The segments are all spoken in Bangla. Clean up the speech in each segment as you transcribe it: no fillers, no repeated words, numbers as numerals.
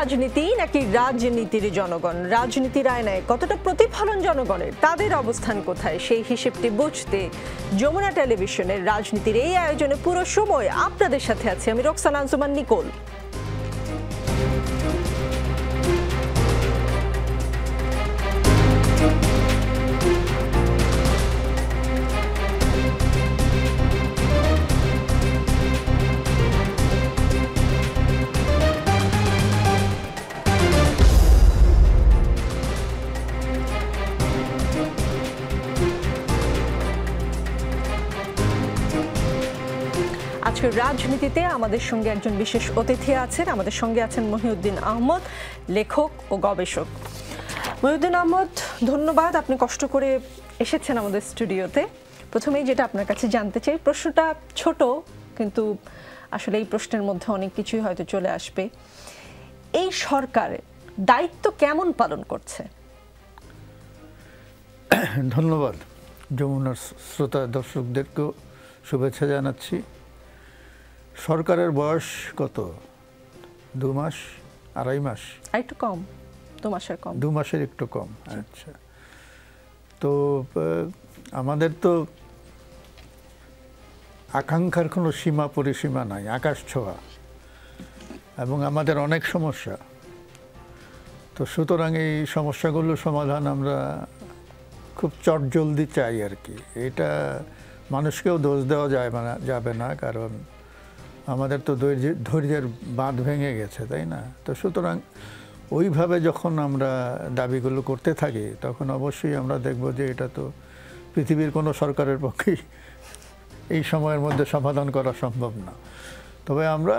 রাজনীতি নাকি রাজনীতির জনগণ? রাজনীতির আয়নায় কতটা প্রতিফলন জনগণের, তাদের অবস্থান কোথায়, সেই হিসেবটি বুঝতে যমুনা টেলিভিশনের রাজনীতির এই আয়োজনে পুরো সময় আপনাদের সাথে আছি আমি রোকসানা আনসুমান নিকোল। আজকের রাজনীতিতে আমাদের সঙ্গে একজন বিশেষ অতিথি আছেন। আমাদের সঙ্গে আছেন মহিউদ্দিন আহমদ, লেখক ও গবেষক। মহিউদ্দিন আহমদ, ধন্যবাদ, আপনি কষ্ট করে এসেছেন আমাদের স্টুডিওতে। প্রথমেই যেটা আপনার কাছে জানতে চাই, প্রশ্নটা ছোট কিন্তু আসলে এই প্রশ্নের মধ্যে অনেক কিছুই হয়তো চলে আসবে। এই সরকারের দায়িত্ব কেমন পালন করছে? ধন্যবাদ। যমুনার শ্রোতা দর্শকদেরকেও শুভেচ্ছা জানাচ্ছি। সরকারের বয়স কত? 2 মাস, 2.5 মাস, একটু কম, 2 মাসের কম। 2 মাসের একটু কম। আচ্ছা, তো আমাদের তো আকাঙ্ক্ষার কোনো সীমা পরিসীমা নাই, আকাশ ছোঁয়া, এবং আমাদের অনেক সমস্যা। তো সুতরাং এই সমস্যাগুলো সমাধান আমরা খুব চটজলদি চাই আর কি। এটা মানুষকেও দোষ দেওয়া যাবে না, কারণ আমাদের তো ধৈর্যের বাঁধ ভেঙে গেছে, তাই না? তো সুতরাং ওইভাবে যখন আমরা দাবিগুলো করতে থাকি তখন অবশ্যই আমরা দেখব যে এটা তো পৃথিবীর কোনো সরকারের পক্ষেই এই সময়ের মধ্যে সমাধান করা সম্ভব না। তবে আমরা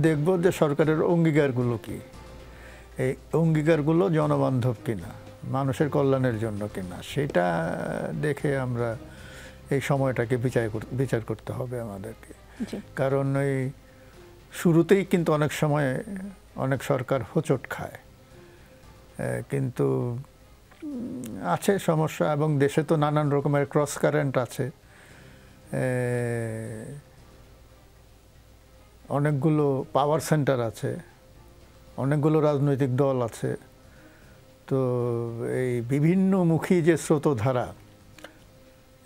দেখব যে সরকারের অঙ্গীকারগুলো কি, এই অঙ্গীকারগুলো জনবান্ধব কিনা, মানুষের কল্যাণের জন্য কিনা, সেটা দেখে আমরা এই সময়টাকে বিচার করতে হবে আমাদেরকে। কারণ এই শুরুতেই কিন্তু অনেক সময় অনেক সরকার হোঁচট খায়, কিন্তু আছে সমস্যা, এবং দেশে তো নানান রকমের ক্রস কারেন্ট আছে। অনেকগুলো পাওয়ার সেন্টার আছে, অনেকগুলো রাজনৈতিক দল আছে। তো এই বিভিন্নমুখী যে স্রোতধারা,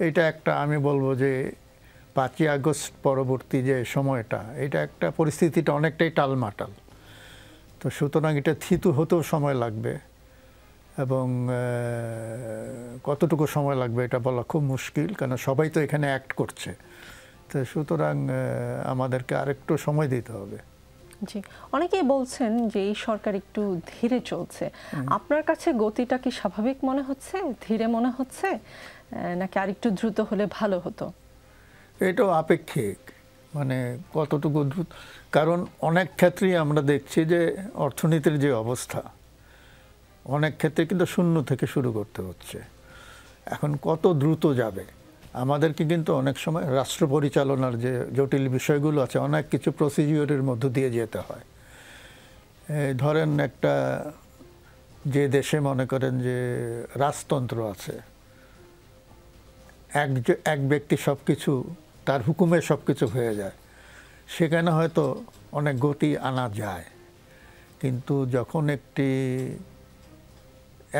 এটা একটা, আমি বলবো যে 5ই আগস্ট পরবর্তী যে সময়টা, এটা একটা পরিস্থিতিটা অনেকটাই টালমাটাল। তো সুতরাং এটা থিতু হতেও সময় লাগবে, এবং কতটুকু সময় লাগবে এটা বলা খুব মুশকিল, কারণ সবাই তো এখানে অ্যাক্ট করছে। তো সুতরাং আমাদেরকে আরেকটু সময় দিতে হবে। জি, অনেকেই বলছেন যে এই সরকার একটু ধীরে চলছে। আপনার কাছে গতিটা কি স্বাভাবিক মনে হচ্ছে, ধীরে মনে হচ্ছে, নাকি আরেকটু দ্রুত হলে ভালো হতো? এটাও আপেক্ষিক, মানে কতটুকু দ্রুত, কারণ অনেক ক্ষেত্রেই আমরা দেখছি যে অর্থনীতির যে অবস্থা, অনেক ক্ষেত্রে কিন্তু শূন্য থেকে শুরু করতে হচ্ছে। এখন কত দ্রুত যাবে, আমাদেরকে কিন্তু অনেক সময় রাষ্ট্র পরিচালনার যে জটিল বিষয়গুলো আছে, অনেক কিছু প্রসিডিওরের মধ্য দিয়ে যেতে হয়। ধরেন একটা, যে দেশে মনে করেন যে রাজতন্ত্র আছে, এক ব্যক্তি সব কিছু, তার হুকুমে সব কিছু হয়ে যায়, সেখানে হয়তো অনেক গতি আনা যায়। কিন্তু যখন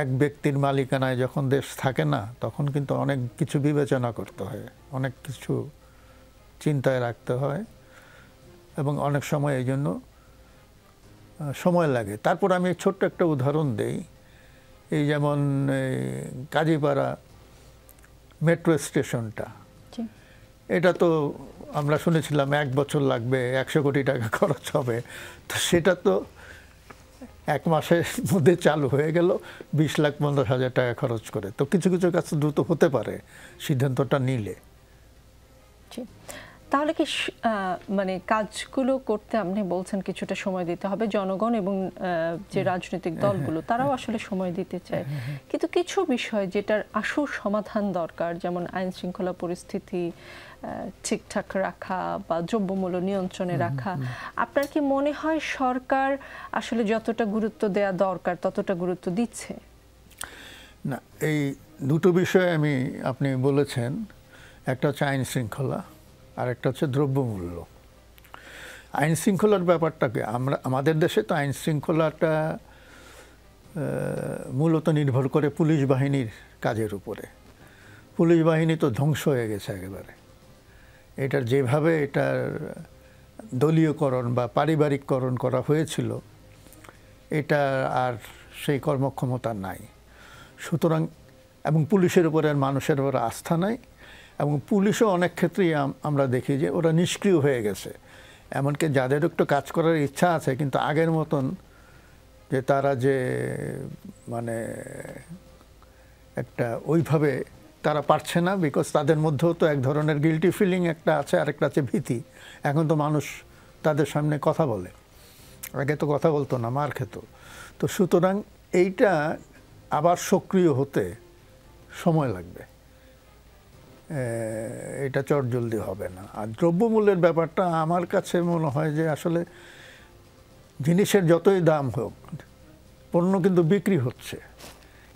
এক ব্যক্তির মালিকানায় যখন দেশ থাকে না, তখন কিন্তু অনেক কিছু বিবেচনা করতে হয়, অনেক কিছু চিন্তায় রাখতে হয়, এবং অনেক সময় এই জন্য সময় লাগে। তারপর আমি ছোট্ট একটা উদাহরণ দেই। এই যেমন কাজীপাড়া মেট্রো স্টেশনটা, এটা তো আমরা শুনেছিলাম 1 বছর লাগবে, 100 কোটি টাকা খরচ হবে। তো সেটা তো 1 মাসের মধ্যে চালু হয়ে গেল, 20,50,000 টাকা খরচ করে। তো কিছু কিছু কাজ দ্রুত হতে পারে সিদ্ধান্তটা নিলে। তাহলে কি মানে কাজগুলো করতে আপনি বলছেন কিছুটা সময় দিতে হবে, জনগণ এবং যে রাজনৈতিক দলগুলো তারাও আসলে সময় দিতে চায়, কিন্তু কিছু বিষয় যেটার আশু সমাধান দরকার, যেমন আইন শৃঙ্খলা পরিস্থিতি ঠিকঠাক রাখা বা দ্রব্যমূল্য নিয়ন্ত্রণে রাখা, আপনার কি মনে হয় সরকার আসলে যতটা গুরুত্ব দেওয়া দরকার ততটা গুরুত্ব দিচ্ছে? না, এই দুটো বিষয় আপনি বলেছেন, একটা হচ্ছে আইন শৃঙ্খলা, আর একটা হচ্ছে দ্রব্যমূল্য। আইন শৃঙ্খলার ব্যাপারটাকে আমাদের দেশে তো আইন শৃঙ্খলাটা মূলত নির্ভর করে পুলিশ বাহিনীর কাজের উপরে। পুলিশ বাহিনী তো ধ্বংস হয়ে গেছে একেবারে। এটার যেভাবে এটার দলীয়করণ বা পারিবারিককরণ করা হয়েছিল, এটা আর সেই কর্মক্ষমতা নাই। সুতরাং এবং পুলিশের উপরে আর মানুষের উপরে আস্থা নাই, এবং পুলিশও অনেক ক্ষেত্রেই আমরা দেখি যে ওরা নিষ্ক্রিয় হয়ে গেছে। এমনকি যাদের একটু কাজ করার ইচ্ছা আছে, কিন্তু আগের মতন যে তারা যে মানে একটা ওইভাবে তারা পারছে না, বিকজ তাদের মধ্যেও তো এক ধরনের গিল্টি ফিলিং একটা আছে, আরেকটা আছে ভীতি। এখন তো মানুষ তাদের সামনে কথা বলে, আগে তো কথা বলতো না, মার খেত। তো সুতরাং এইটা আবার সক্রিয় হতে সময় লাগবে, এটা চটজলদি হবে না। আর দ্রব্যমূল্যের ব্যাপারটা আমার কাছে মনে হয় যে আসলে জিনিসের যতই দাম হোক, পণ্য কিন্তু বিক্রি হচ্ছে।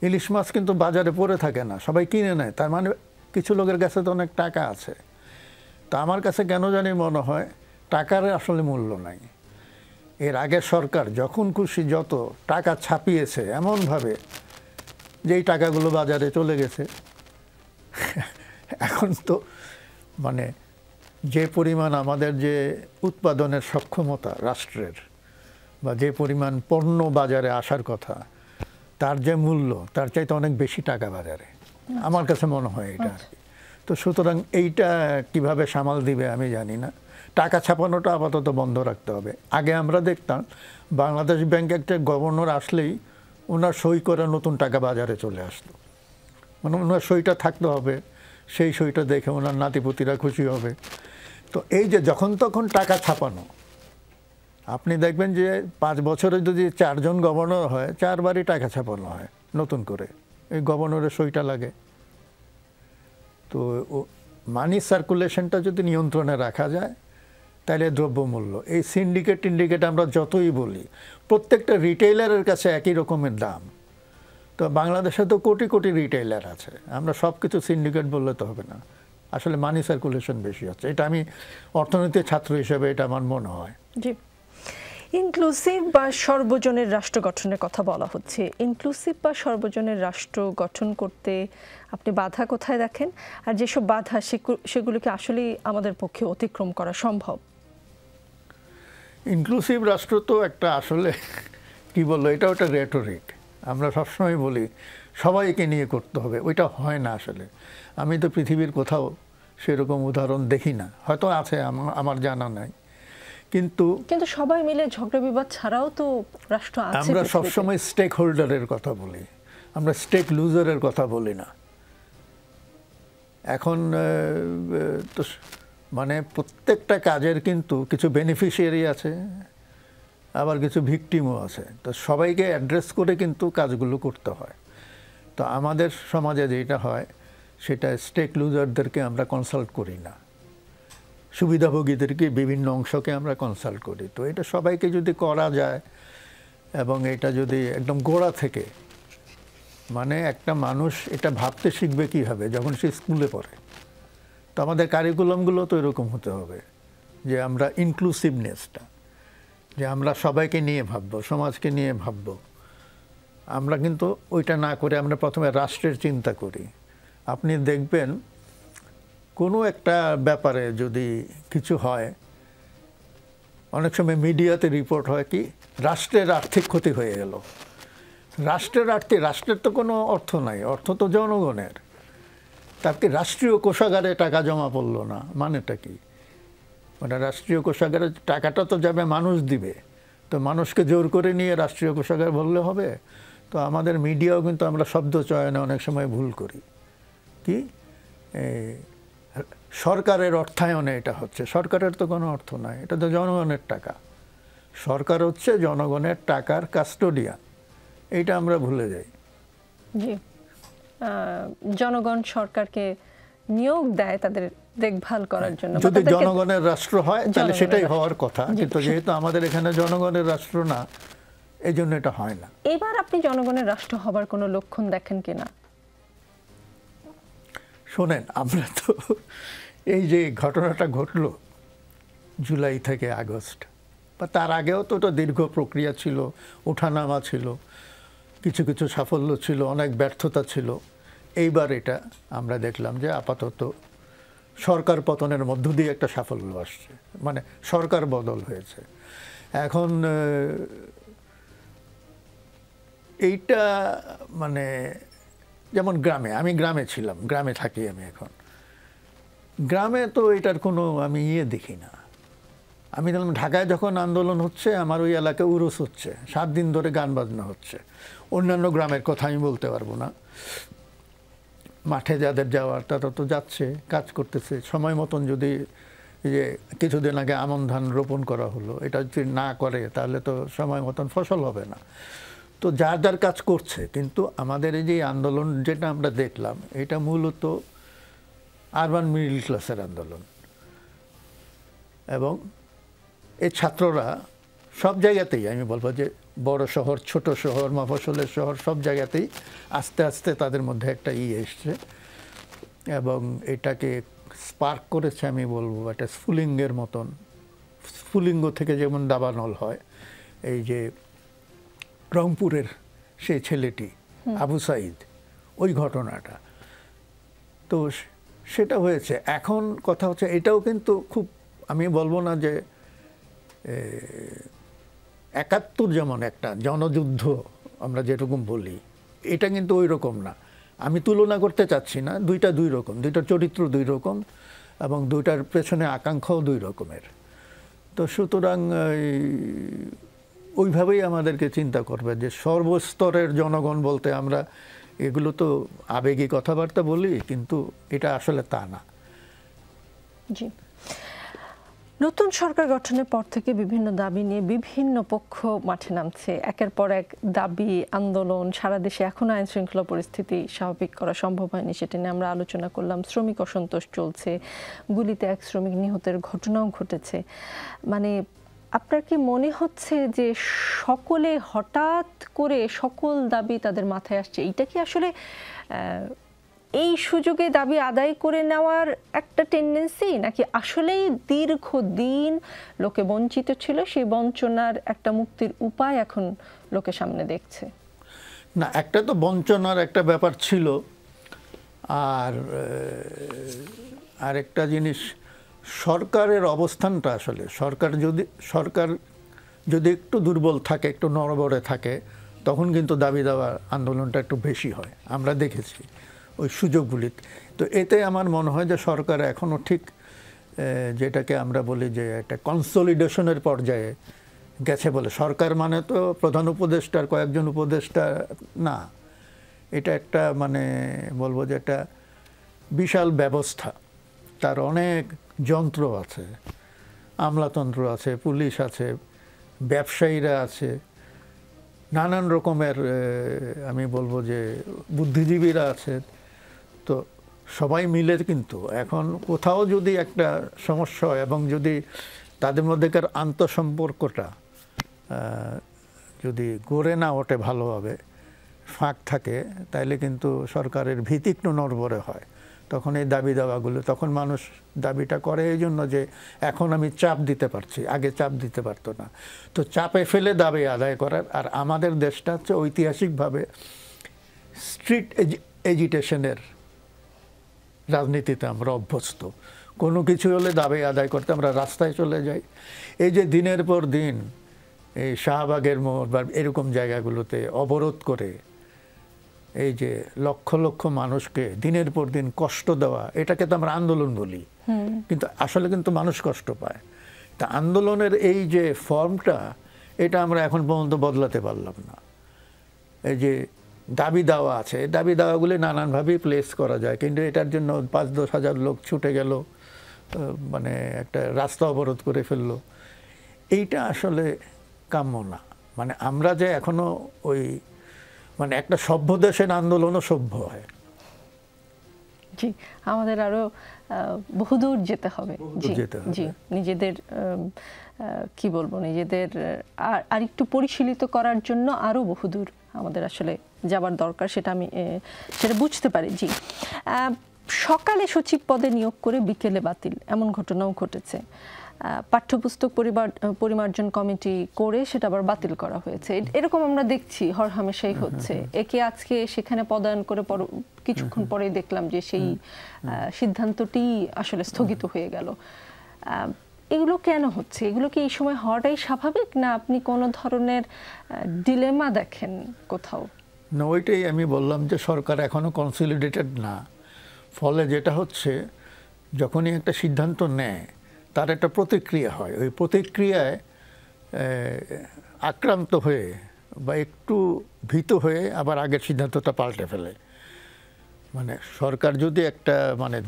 ইলিশ মাছ কিন্তু বাজারে পড়ে থাকে না, সবাই কিনে নেয়। তার মানে কিছু লোকের কাছে তো অনেক টাকা আছে। তো আমার কাছে কেন জানি মনে হয় টাকার আসলে মূল্য নাই। এর আগে সরকার যখন খুশি যত টাকা ছাপিয়েছে এমনভাবে যে এই টাকাগুলো বাজারে চলে গেছে। এখন তো মানে যে পরিমাণ আমাদের যে উৎপাদনের সক্ষমতা রাষ্ট্রের, বা যে পরিমাণ পণ্য বাজারে আসার কথা, তার যে মূল্য তার চাইতে অনেক বেশি টাকা বাজারে, আমার কাছে মনে হয় এটা আর কি। তো সুতরাং এইটা কিভাবে সামাল দিবে আমি জানি না। টাকা ছাপানোটা আপাতত বন্ধ রাখতে হবে। আগে আমরা দেখতাম বাংলাদেশ ব্যাংকে একটা গভর্নর আসলেই ওনার সই করে নতুন টাকা বাজারে চলে আসতো। মানে ওনার সইটা থাকতে হবে, সেই সইটা দেখে ওনার নাতিপুতিরা খুশি হবে। তো এই যে যখন তখন টাকা ছাপানো, আপনি দেখবেন যে 5 বছরে যদি 4 জন গভর্নর হয়, 4 বারই টাকা ছাপানো হয় নতুন করে, এই গভর্নরের সইটা লাগে। তো মানি সার্কুলেশনটা যদি নিয়ন্ত্রণে রাখা যায়, তাহলে দ্রব্যমূল্য, এই সিন্ডিকেট আমরা যতই বলি, প্রত্যেকটা রিটেইলারের কাছে একই রকমের দাম। তো বাংলাদেশে তো কোটি কোটি রিটেইলার আছে, আমরা সব কিছু সিন্ডিকেট বললে তো হবে না। আসলে মানি সার্কুলেশন বেশি হচ্ছে, এটা আমি অর্থনীতির ছাত্র হিসেবে এটা আমার মনে হয়। জি, ইনক্লুসিভ বা সর্বজনের রাষ্ট্র গঠনের কথা বলা হচ্ছে। ইনক্লুসিভ বা সর্বজনের রাষ্ট্র গঠন করতে আপনি বাধা কোথায় দেখেন, আর যেসব বাধা সেগুলোকে আসলেই আমাদের পক্ষে অতিক্রম করা সম্ভব? ইনক্লুসিভ রাষ্ট্র তো একটা আসলে কি বলবো, এটা ওটা রেটরিক। আমরা সবসময় বলি সবাইকে নিয়ে করতে হবে, ওইটা হয় না আসলে। আমি তো পৃথিবীর কোথাও সেরকম উদাহরণ দেখি না, হয়তো আছে, আমার জানা নাই। কিন্তু সবাই মিলে ঝগড়া বিবাদ ছাড়াও তো রাষ্ট্র আছে। আমরা সবসময় স্টেক হোল্ডারের কথা বলি, আমরা স্টেক লুজারের কথা বলি না। এখন তো মানে প্রত্যেকটা কাজের কিন্তু কিছু বেনিফিশিয়ারি আছে, আবার কিছু ভিকটিমও আছে। তো সবাইকে অ্যাড্রেস করে কিন্তু কাজগুলো করতে হয়। তো আমাদের সমাজে যেটা হয়, সেটা স্টেক লুজারদেরকে আমরা কনসাল্ট করি না, সুবিধাভোগীদেরকে বিভিন্ন অংশকে আমরা কনসাল্ট করি। তো এটা সবাইকে যদি করা যায়, এবং এটা যদি একদম গোড়া থেকে, মানে একটা মানুষ এটা ভাবতে শিখবে কীভাবে যখন সে স্কুলে পড়ে। তো আমাদের কারিকুলামগুলো তো এরকম হতে হবে যে আমরা ইনক্লুসিভনেসটা, যে আমরা সবাইকে নিয়ে ভাববো, সমাজকে নিয়ে ভাববো। আমরা কিন্তু ওইটা না করে আমরা প্রথমে রাষ্ট্রের চিন্তা করি। আপনি দেখবেন কোনো একটা ব্যাপারে যদি কিছু হয়, অনেক সময় মিডিয়াতে রিপোর্ট হয় কি রাষ্ট্রের আর্থিক ক্ষতি হয়ে গেল। রাষ্ট্রের তো কোনো অর্থ নাই, অর্থ তো জনগণের। তাকে রাষ্ট্রীয় কোষাগারে টাকা জমা পড়লো না, মানেটা কি? মানে রাষ্ট্রীয় কোষাগারে টাকাটা তো যাবে মানুষ দিবে, তো মানুষকে জোর করে নিয়ে রাষ্ট্রীয় কোষাগার বললে হবে? তো আমাদের মিডিয়াও কিন্তু আমরা শব্দ চয়নে অনেক সময় ভুল করি। কি সরকারের অর্থায়নে এটা হচ্ছে, সরকারের তো কোনো অর্থ নাই, এটা তো জনগণের টাকা। সরকার হচ্ছে জনগণের টাকার কাস্টোডিয়ান, এইটা আমরা ভুলে যাই। জি, জনগণ সরকারকে নিয়োগ দেয় তাদের দেখভাল করার জন্য। যদি জনগণের রাষ্ট্র হয় তাহলে সেটাই হওয়ার কথা, কিন্তু যেহেতু আমাদের এখানে জনগণের রাষ্ট্র না, এই জন্য এটা হয় না। এবার আপনি জনগণের রাষ্ট্র হবার কোনো লক্ষণ দেখেন কিনা? শোনেন, আমরা তো এই যে ঘটনাটা ঘটলো, জুলাই থেকে আগস্ট, বা তার আগেও তো ওটা দীর্ঘ প্রক্রিয়া ছিল, ওঠানামা ছিল, কিছু কিছু সাফল্য ছিল, অনেক ব্যর্থতা ছিল। এইবার এটা আমরা দেখলাম যে আপাতত সরকার পতনের মধ্য দিয়ে একটা সাফল্য আসছে, মানে সরকার বদল হয়েছে। এখন এইটা মানে যেমন আমি গ্রামে ছিলাম, গ্রামে থাকি আমি এখন। গ্রামে তো এটার কোনো আমি দেখি না। আমি দেখলাম ঢাকায় যখন আন্দোলন হচ্ছে, আমার ওই এলাকায় উরুস হচ্ছে, 7 দিন ধরে গান বাজনা হচ্ছে। অন্যান্য গ্রামের কথা আমি বলতে পারবো না। মাঠে যাদের যাওয়ার তারা তো যাচ্ছে, কাজ করতেছে সময় মতন। যদি যে কিছুদিন আগে আমন ধান রোপণ করা হলো, এটা যদি না করে তাহলে তো সময় মতন ফসল হবে না। তো যার যার কাজ করছে। কিন্তু আমাদের এই যে আন্দোলন যেটা আমরা দেখলাম, এটা মূলত আরবান মিডল ক্লাসের আন্দোলন। এবং এই ছাত্ররা সব জায়গাতেই, আমি বলবো যে বড় শহর, ছোট শহর, মফস্বলের শহর, সব জায়গাতেই আস্তে আস্তে তাদের মধ্যে একটা এসছে এবং এটাকে স্পার্ক করেছে। আমি বলবো একটা স্ফুলিঙ্গের মতন। স্ফুলিঙ্গ থেকে যেমন দাবানল হয়, এই যে রংপুরের সেই ছেলেটি আবু সাইদ, ওই ঘটনাটা তো সেটা হয়েছে। এখন কথা হচ্ছে এটাও কিন্তু খুব, আমি বলবো না যে 71 যেমন একটা জনযুদ্ধ আমরা যেরকম বলি, এটা কিন্তু ওই রকম না। আমি তুলনা করতে চাচ্ছি না, দুইটা দুই রকম, দুইটার চরিত্র দুই রকম এবং দুইটার পেছনে আকাঙ্ক্ষাও দুই রকমের। তো সুতরাং ওইভাবেই আমাদেরকে চিন্তা করবে যে সর্বস্তরের জনগণ বলতে আমরা এগুলো তো আবেগী কথাবার্তা বলি, কিন্তু এটা আসলে তা না। জি, নতুন সরকার গঠনের পর থেকে বিভিন্ন দাবি নিয়ে বিভিন্ন পক্ষ মাঠে নামছে। একের পর এক দাবি, আন্দোলন। সারা দেশে এখনো আইন শৃঙ্খলা পরিস্থিতি স্বাভাবিক করা সম্ভব হয়নি, সেটা নিয়ে আমরা আলোচনা করলাম। শ্রমিক অসন্তোষ চলছে, গুলিতে এক শ্রমিক নিহতের ঘটনাও ঘটেছে। মানে আপনার কি মনে হচ্ছে যে সকলে হঠাৎ করে সকল দাবি তাদের মাথায় আসছে? এইটা কি আসলে এই সুযোগে দাবি আদায় করে নেওয়ার একটা টেন্ডেন্সি, নাকি আসলেই দীর্ঘদিন লোকে বঞ্চিত ছিল, সেই বঞ্চনার একটা মুক্তির উপায় এখন লোকে সামনে দেখছে? না, একটা তো বঞ্চনার একটা ব্যাপার ছিল, আর আরেকটা জিনিস সরকারের অবস্থানটা। আসলে সরকার যদি একটু দুর্বল থাকে, একটু নড়বড়ে থাকে, তখন কিন্তু দাবি দেওয়া আন্দোলনটা একটু বেশি হয়, আমরা দেখেছি ওই সুযোগগুলি। তো এতে আমার মনে হয় যে সরকার এখনও ঠিক যেটাকে আমরা বলি যে একটা কনসলিডেশনের পর্যায়ে গেছে বলে। সরকার মানে তো প্রধান উপদেষ্টার কয়েকজন উপদেষ্টা না, এটা একটা মানে বলবো যে একটা বিশাল ব্যবস্থা। তার অনেক যন্ত্র আছে, আমলাতন্ত্র আছে, পুলিশ আছে, ব্যবসায়ীরা আছে, নানান রকমের আমি বলবো যে বুদ্ধিজীবীরা আছে। তো সবাই মিলে কিন্তু এখন কোথাও যদি একটা সমস্যা হয় এবং যদি তাদের মধ্যেকার আন্তঃসম্পর্কটা যদি গড়ে না ওঠে ভালোভাবে, ফাঁক থাকে, তাইলে কিন্তু সরকারের ভীতি একটু নড়বড়ে হয়। তখন এই দাবি দাওয়াগুলো, তখন মানুষ দাবিটা করে এই জন্য যে এখন আমি চাপ দিতে পারছি, আগে চাপ দিতে পারতো না। তো চাপে ফেলে দাবি আদায় করার। আর আমাদের দেশটা হচ্ছে ঐতিহাসিকভাবে স্ট্রিট এজিটেশনের রাজনীতিতে আমরা অভ্যস্ত। কোনো কিছু হলে দাবি আদায় করতে আমরা রাস্তায় চলে যাই। এই যে দিনের পর দিন এই শাহবাগের মোড় বা এরকম জায়গাগুলোতে অবরোধ করে এই যে লক্ষ লক্ষ মানুষকে দিনের পর দিন কষ্ট দেওয়া, এটাকে তো আমরা আন্দোলন বলি, কিন্তু আসলে কিন্তু মানুষ কষ্ট পায়। তা আন্দোলনের এই যে ফর্মটা, এটা আমরা এখন পর্যন্ত বদলাতে পারলাম না। এই যে দাবি দাওয়া আছে, দাবি দাওয়াগুলি নানানভাবেই প্লেস করা যায়, কিন্তু এটার জন্য 5-10 হাজার লোক ছুটে গেল, মানে একটা রাস্তা অবরোধ করে ফেললো। এইটা আসলে কাম্য না। মানে আমরা যে এখনো ওই মানে একটা সভ্য দেশের আন্দোলনও সভ্য হয়। জি, আমাদের আরো বহুদূর যেতে হবে। জি, নিজেদের কি বলবো, নিজেদের আর একটু পরিশীলিত করার জন্য আরো বহুদূর আমাদের আসলে যাবার দরকার, সেটা আমি সেটা বুঝতে পারি। জি, সকালে সচিব পদে নিয়োগ করে বিকেলে বাতিল, এমন ঘটনাও ঘটেছে। পাঠ্যপুস্তক পরিমার্জন কমিটি করে সেটা আবার বাতিল করা হয়েছে। এরকম আমরা দেখছি হরহামেশাই হচ্ছে। একে আজকে সেখানে পদায়ন করে কিছুক্ষণ পরেই দেখলাম যে সেই সিদ্ধান্তটি আসলে স্থগিত হয়ে গেল। এগুলো কেন হচ্ছে? এগুলো কি এই সময় হওয়াটাই স্বাভাবিক, না আপনি কোনো ধরনের ডিলেমা দেখেন কোথাও? না, ওইটাই আমি বললাম যে সরকার এখনো কনসলিডেটেড না। ফলে যেটা হচ্ছে, যখনই একটা সিদ্ধান্ত নেয় তার একটা প্রতিক্রিয়া হয়। ওই প্রতিক্রিয়ায় আক্রান্ত হয়ে বা একটু ভীত হয়ে আবার আগের সিদ্ধান্তটা পাল্টে ফেলে। মানে সরকার যদি একটা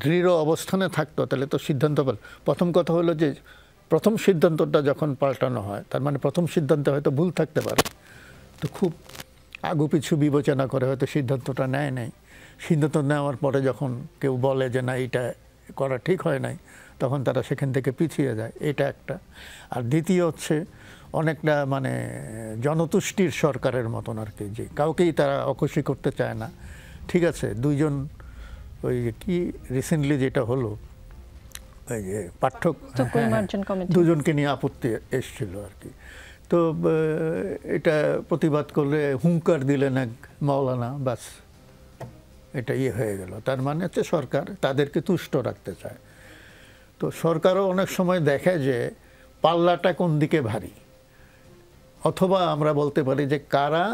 দৃঢ় অবস্থানে থাকতো তাহলে তো সিদ্ধান্ত প্রথম কথা হলো যে প্রথম সিদ্ধান্তটা যখন পাল্টানো হয় তার মানে প্রথম সিদ্ধান্তে হয়তো ভুল থাকতে পারে, তো খুব আগুপিছু বিবেচনা করে হয়তো সিদ্ধান্তটা নেয় নাই। সিদ্ধান্ত নেওয়ার পরে যখন কেউ বলে যে না এটা করা ঠিক হয় নাই, তখন তারা সেখান থেকে পিছিয়ে যায়। এটা একটা। আর দ্বিতীয় হচ্ছে অনেকটা জনতুষ্টির সরকারের মতন আর কি, যে কাউকেই তারা অখুশি করতে চায় না। ঠিক আছে, দুইজন ওই কি রিসেন্টলি যেটা হলো ওই যে দুজনকে নিয়ে আপত্তি এসছিল আর কি। তো এটা প্রতিবাদ করলে হুঙ্কার দিলেন এক মাওলানা, বাস এটা হয়ে গেল। তার মানে হচ্ছে সরকার তাদেরকে তুষ্ট রাখতে চায়। তো সরকারও অনেক সময় দেখে যে পাল্লাটা কোন দিকে ভারী, অথবা আমরা বলতে পারি যে কারা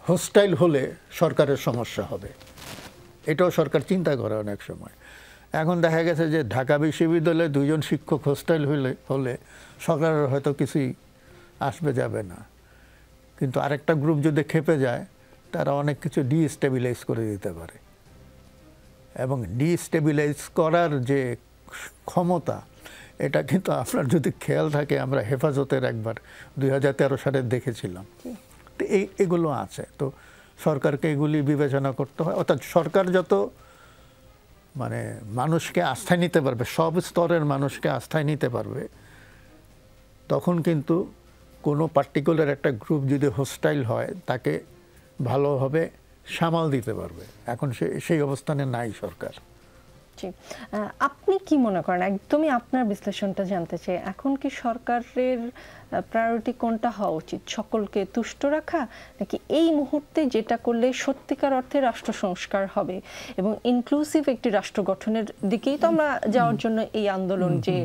হোস্টাইল হলে সরকারের সমস্যা হবে, এটাও সরকার চিন্তা করে অনেক সময়। এখন দেখা গেছে যে ঢাকা বিশ্ববিদ্যালয়ে দুইজন শিক্ষক হোস্টাইল হলে সরকারের হয়তো কিছুই আসবে যাবে না, কিন্তু আরেকটা গ্রুপ যদি খেপে যায় তারা অনেক কিছু ডিস্টেবিলাইজ করে দিতে পারে। এবং ডিস্টেবিলাইজ করার যে ক্ষমতা, এটা কিন্তু আপনার যদি খেয়াল থাকে, আমরা হেফাজতের একবার 2013 সালে দেখেছিলাম। তো এগুলো আছে। তো সরকারকে এগুলি বিবেচনা করতে হয়। অর্থাৎ সরকার যত মানুষকে আস্থায় নিতে পারবে, সব স্তরের মানুষকে আস্থায় নিতে পারবে, তখন কিন্তু কোনো পার্টিকুলার একটা গ্রুপ যদি হোস্টাইল হয় তাকে ভালোভাবে সামাল দিতে পারবে। এখন সেই অবস্থানে নাই সরকার। আপনি কি মনে করেন, একদমই আপনার বিশ্লেষণটা জানতে চাই, এখন কি সরকারের প্রায়োরিটি কোনটা হওয়া উচিত? সকলকে তুষ্ট রাখা, নাকি এই মুহূর্তে যেটা করলে সত্যিকার অর্থে রাষ্ট্র সংস্কার হবে এবং ইনক্লুসিভ একটি রাষ্ট্র গঠনের দিকেই তো আমরা যাওয়ার জন্য এই আন্দোলন, যে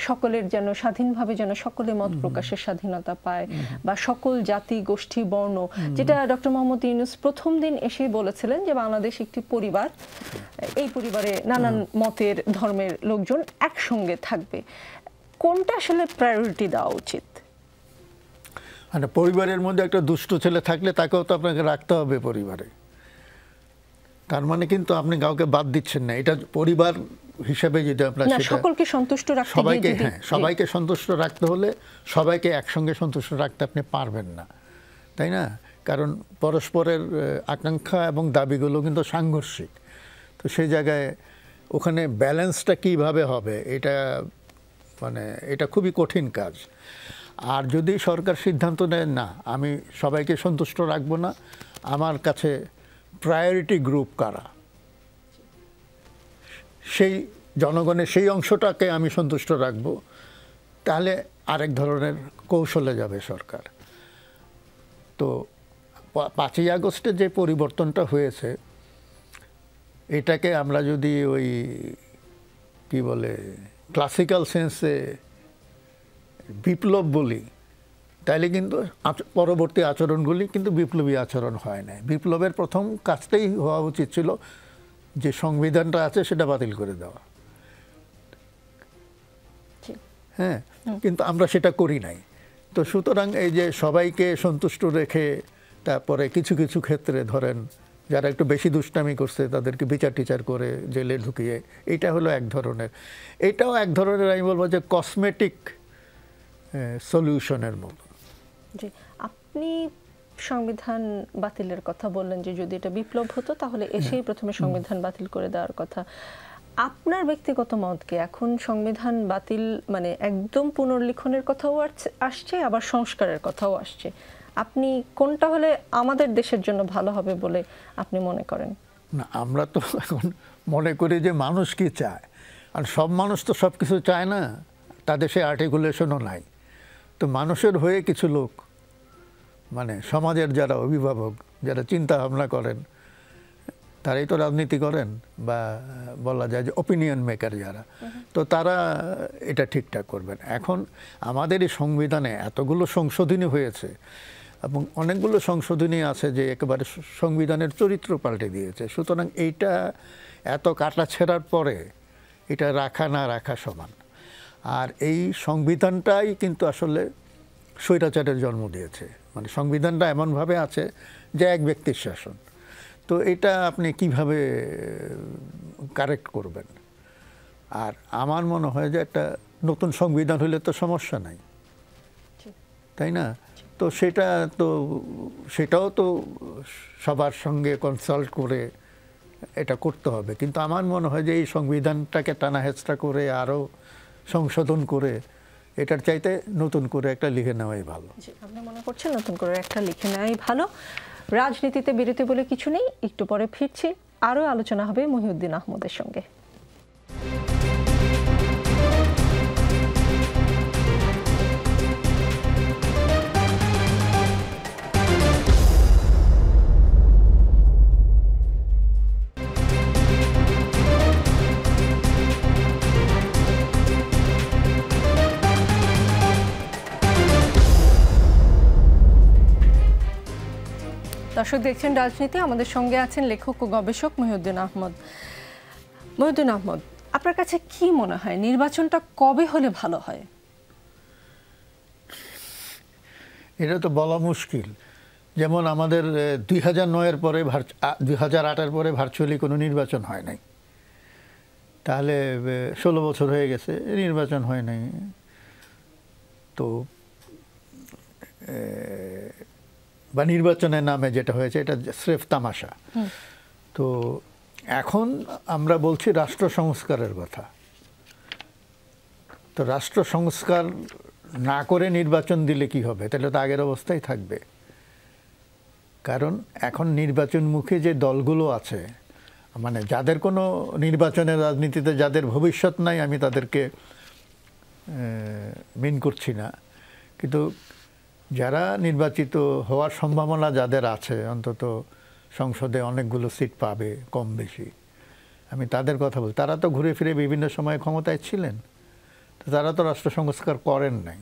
সকলের যেন স্বাধীনভাবে যেন সকলে মত প্রকাশের স্বাধীনতা পায়, বা সকল জাতি গোষ্ঠী বর্ণ, যেটা ডক্টর মোহাম্মদ ইউনূস প্রথম দিন এসেই বলেছিলেন যে বাংলাদেশ একটি পরিবার, এই পরিবারে নানান মতের ধর্মের লোকজন একসঙ্গে থাকবে। কোনটা আসলে প্রায়োরিটি দেওয়া উচিত? পরিবারের মধ্যে একটা দুষ্ট ছেলে থাকলে তাকেও তো আপনাকে রাখতে হবে পরিবারে। তার মানে কিন্তু আপনি কাউকে বাদ দিচ্ছেন না। এটা পরিবার হিসেবে যদি আমরা সকলকে সন্তুষ্ট রাখতে, সবাইকে সন্তুষ্ট রাখতে হলে সবাইকে একসঙ্গে সন্তুষ্ট রাখতে আপনি পারবেন না, তাই না? কারণ পরস্পরের আকাঙ্ক্ষা এবং দাবিগুলো কিন্তু সাংঘর্ষিক। তো সেই জায়গায় ওখানে ব্যালেন্সটা কিভাবে হবে, এটা খুবই কঠিন কাজ। আর যদি সরকার সিদ্ধান্ত নেয় না আমি সবাইকে সন্তুষ্ট রাখবো না, আমার কাছে প্রায়োরিটি গ্রুপ কারা, সেই জনগণের সেই অংশটাকে আমি সন্তুষ্ট রাখবো, তাহলে আরেক ধরনের কৌশলে যাবে সরকার। তো 5ই আগস্টে যে পরিবর্তনটা হয়েছে, এটাকে আমরা যদি ওই কি বলে ক্লাসিক্যাল সেন্সে বিপ্লব বলি, তাইলে কিন্তু পরবর্তী আচরণগুলি কিন্তু বিপ্লবী আচরণ হয় না। বিপ্লবের প্রথম কাজটাই হওয়া উচিত ছিল যে সংবিধানটা আছে সেটা বাতিল করে দেওয়া। হ্যাঁ, কিন্তু আমরা সেটা করি নাই। তো সুতরাং এই যে সবাইকে সন্তুষ্ট রেখে তারপরে কিছু কিছু ক্ষেত্রে ধরেন যারা একটু বেশি দুষ্টামি করছে তাদেরকে বিচার টিচার করে জেলে ঢুকিয়ে, এটা হলো এক ধরনের। এটাও এক ধরনের আমি বলবো যে কসমেটিক সলিউশনের মতো। জি, আপনি সংবিধান বাতিলের কথা বললেন যে যদি এটা বিপ্লব হতো তাহলে এসেই প্রথমে সংবিধান বাতিল করে দেওয়ার কথা। আপনার ব্যক্তিগত মত কি, এখন সংবিধান বাতিল একদম পুনর্লিখনের কথাও আসছে, আবার সংস্কারের কথাও আসছে, আপনি কোনটা হলে আমাদের দেশের জন্য ভালো হবে বলে আপনি মনে করেন? না, আমরা তো এখন মনে করি যে মানুষ কি চায়। আর সব মানুষ তো সব কিছু চায় না, তাদের সে আর্টিকুলেশনও নাই। তো মানুষের হয়ে কিছু লোক, মানে সমাজের যারা অভিভাবক, যারা চিন্তা ভাবনা করেন, তারাই তো রাজনীতি করেন, বা বলা যায় যে অপিনিয়ন মেকার যারা, তো তারা এটা ঠিকঠাক করবেন। এখন আমাদের এই সংবিধানে এতগুলো সংশোধনী হয়েছে এবং অনেকগুলো সংশোধনী আছে যে একেবারে সংবিধানের চরিত্র পাল্টে দিয়েছে। সুতরাং এইটা এত কাটাছেঁড়ার পরে এটা রাখা না রাখা সমান। আর এই সংবিধানটাই কিন্তু আসলে স্বৈরাচারের জন্ম দিয়েছে। মানে সংবিধানটা এমনভাবে আছে যে এক ব্যক্তির শাসন। তো এটা আপনি কিভাবে কারেক্ট করবেন? আর আমার মনে হয় যে একটা নতুন সংবিধান হলে তো সমস্যা নাই, তাই না? তো সেটাও তো সবার সঙ্গে কনসাল্ট করে এটা করতে হবে। কিন্তু আমার মনে হয় যে এই সংবিধানটাকে টানা হেঁচড়া করে আরও সংশোধন করে এটার চাইতে নতুন করে একটা লিখে নেওয়াই ভালো। আপনি মনে করছেন নতুন করে একটা লিখে নেওয়াই ভালো। রাজনীতিতে বিরতি বলে কিছু নেই, একটু পরে ফিরছি, আরও আলোচনা হবে মহিউদ্দিন আহমদের সঙ্গে। দর্শক দেখছেন রাজনীতি, আমাদের সঙ্গে আছেন লেখক ও গবেষক মহিউদ্দিন আহমদ। মহিউদ্দিন আহমদ, আপনার কাছে কি মনে হয় নির্বাচনটা কবে হলে ভালো হয়? এটা তো বলা মুশকিল। যেমন আমাদের 2009-এর পরে 2008-এর পরে ভার্চুয়ালি কোনো নির্বাচন হয় নাই। তাহলে 16 বছর হয়ে গেছে নির্বাচন হয় নাই। তো বা নির্বাচনের নামে যেটা হয়েছে এটা স্রেফ তামাশা। তো এখন আমরা বলছি রাষ্ট্র সংস্কারের কথা। তো রাষ্ট্র সংস্কার না করে নির্বাচন দিলে কি হবে? তাহলে তো আগের অবস্থায় থাকবে। কারণ এখন নির্বাচনমুখী যে দলগুলো আছে, মানে যাদের কোনো নির্বাচনের রাজনীতিতে যাদের ভবিষ্যৎ নাই, আমি তাদেরকে মিন করছি না, কিন্তু যারা নির্বাচিত হওয়ার সম্ভাবনা যাদের আছে, অন্তত সংসদে অনেকগুলো সিট পাবে কম বেশি, আমি তাদের কথা বলি। তারা তো ঘুরে ফিরে বিভিন্ন সময় ক্ষমতায় ছিলেন, তো তারা তো রাষ্ট্র সংস্কার করেন নাই।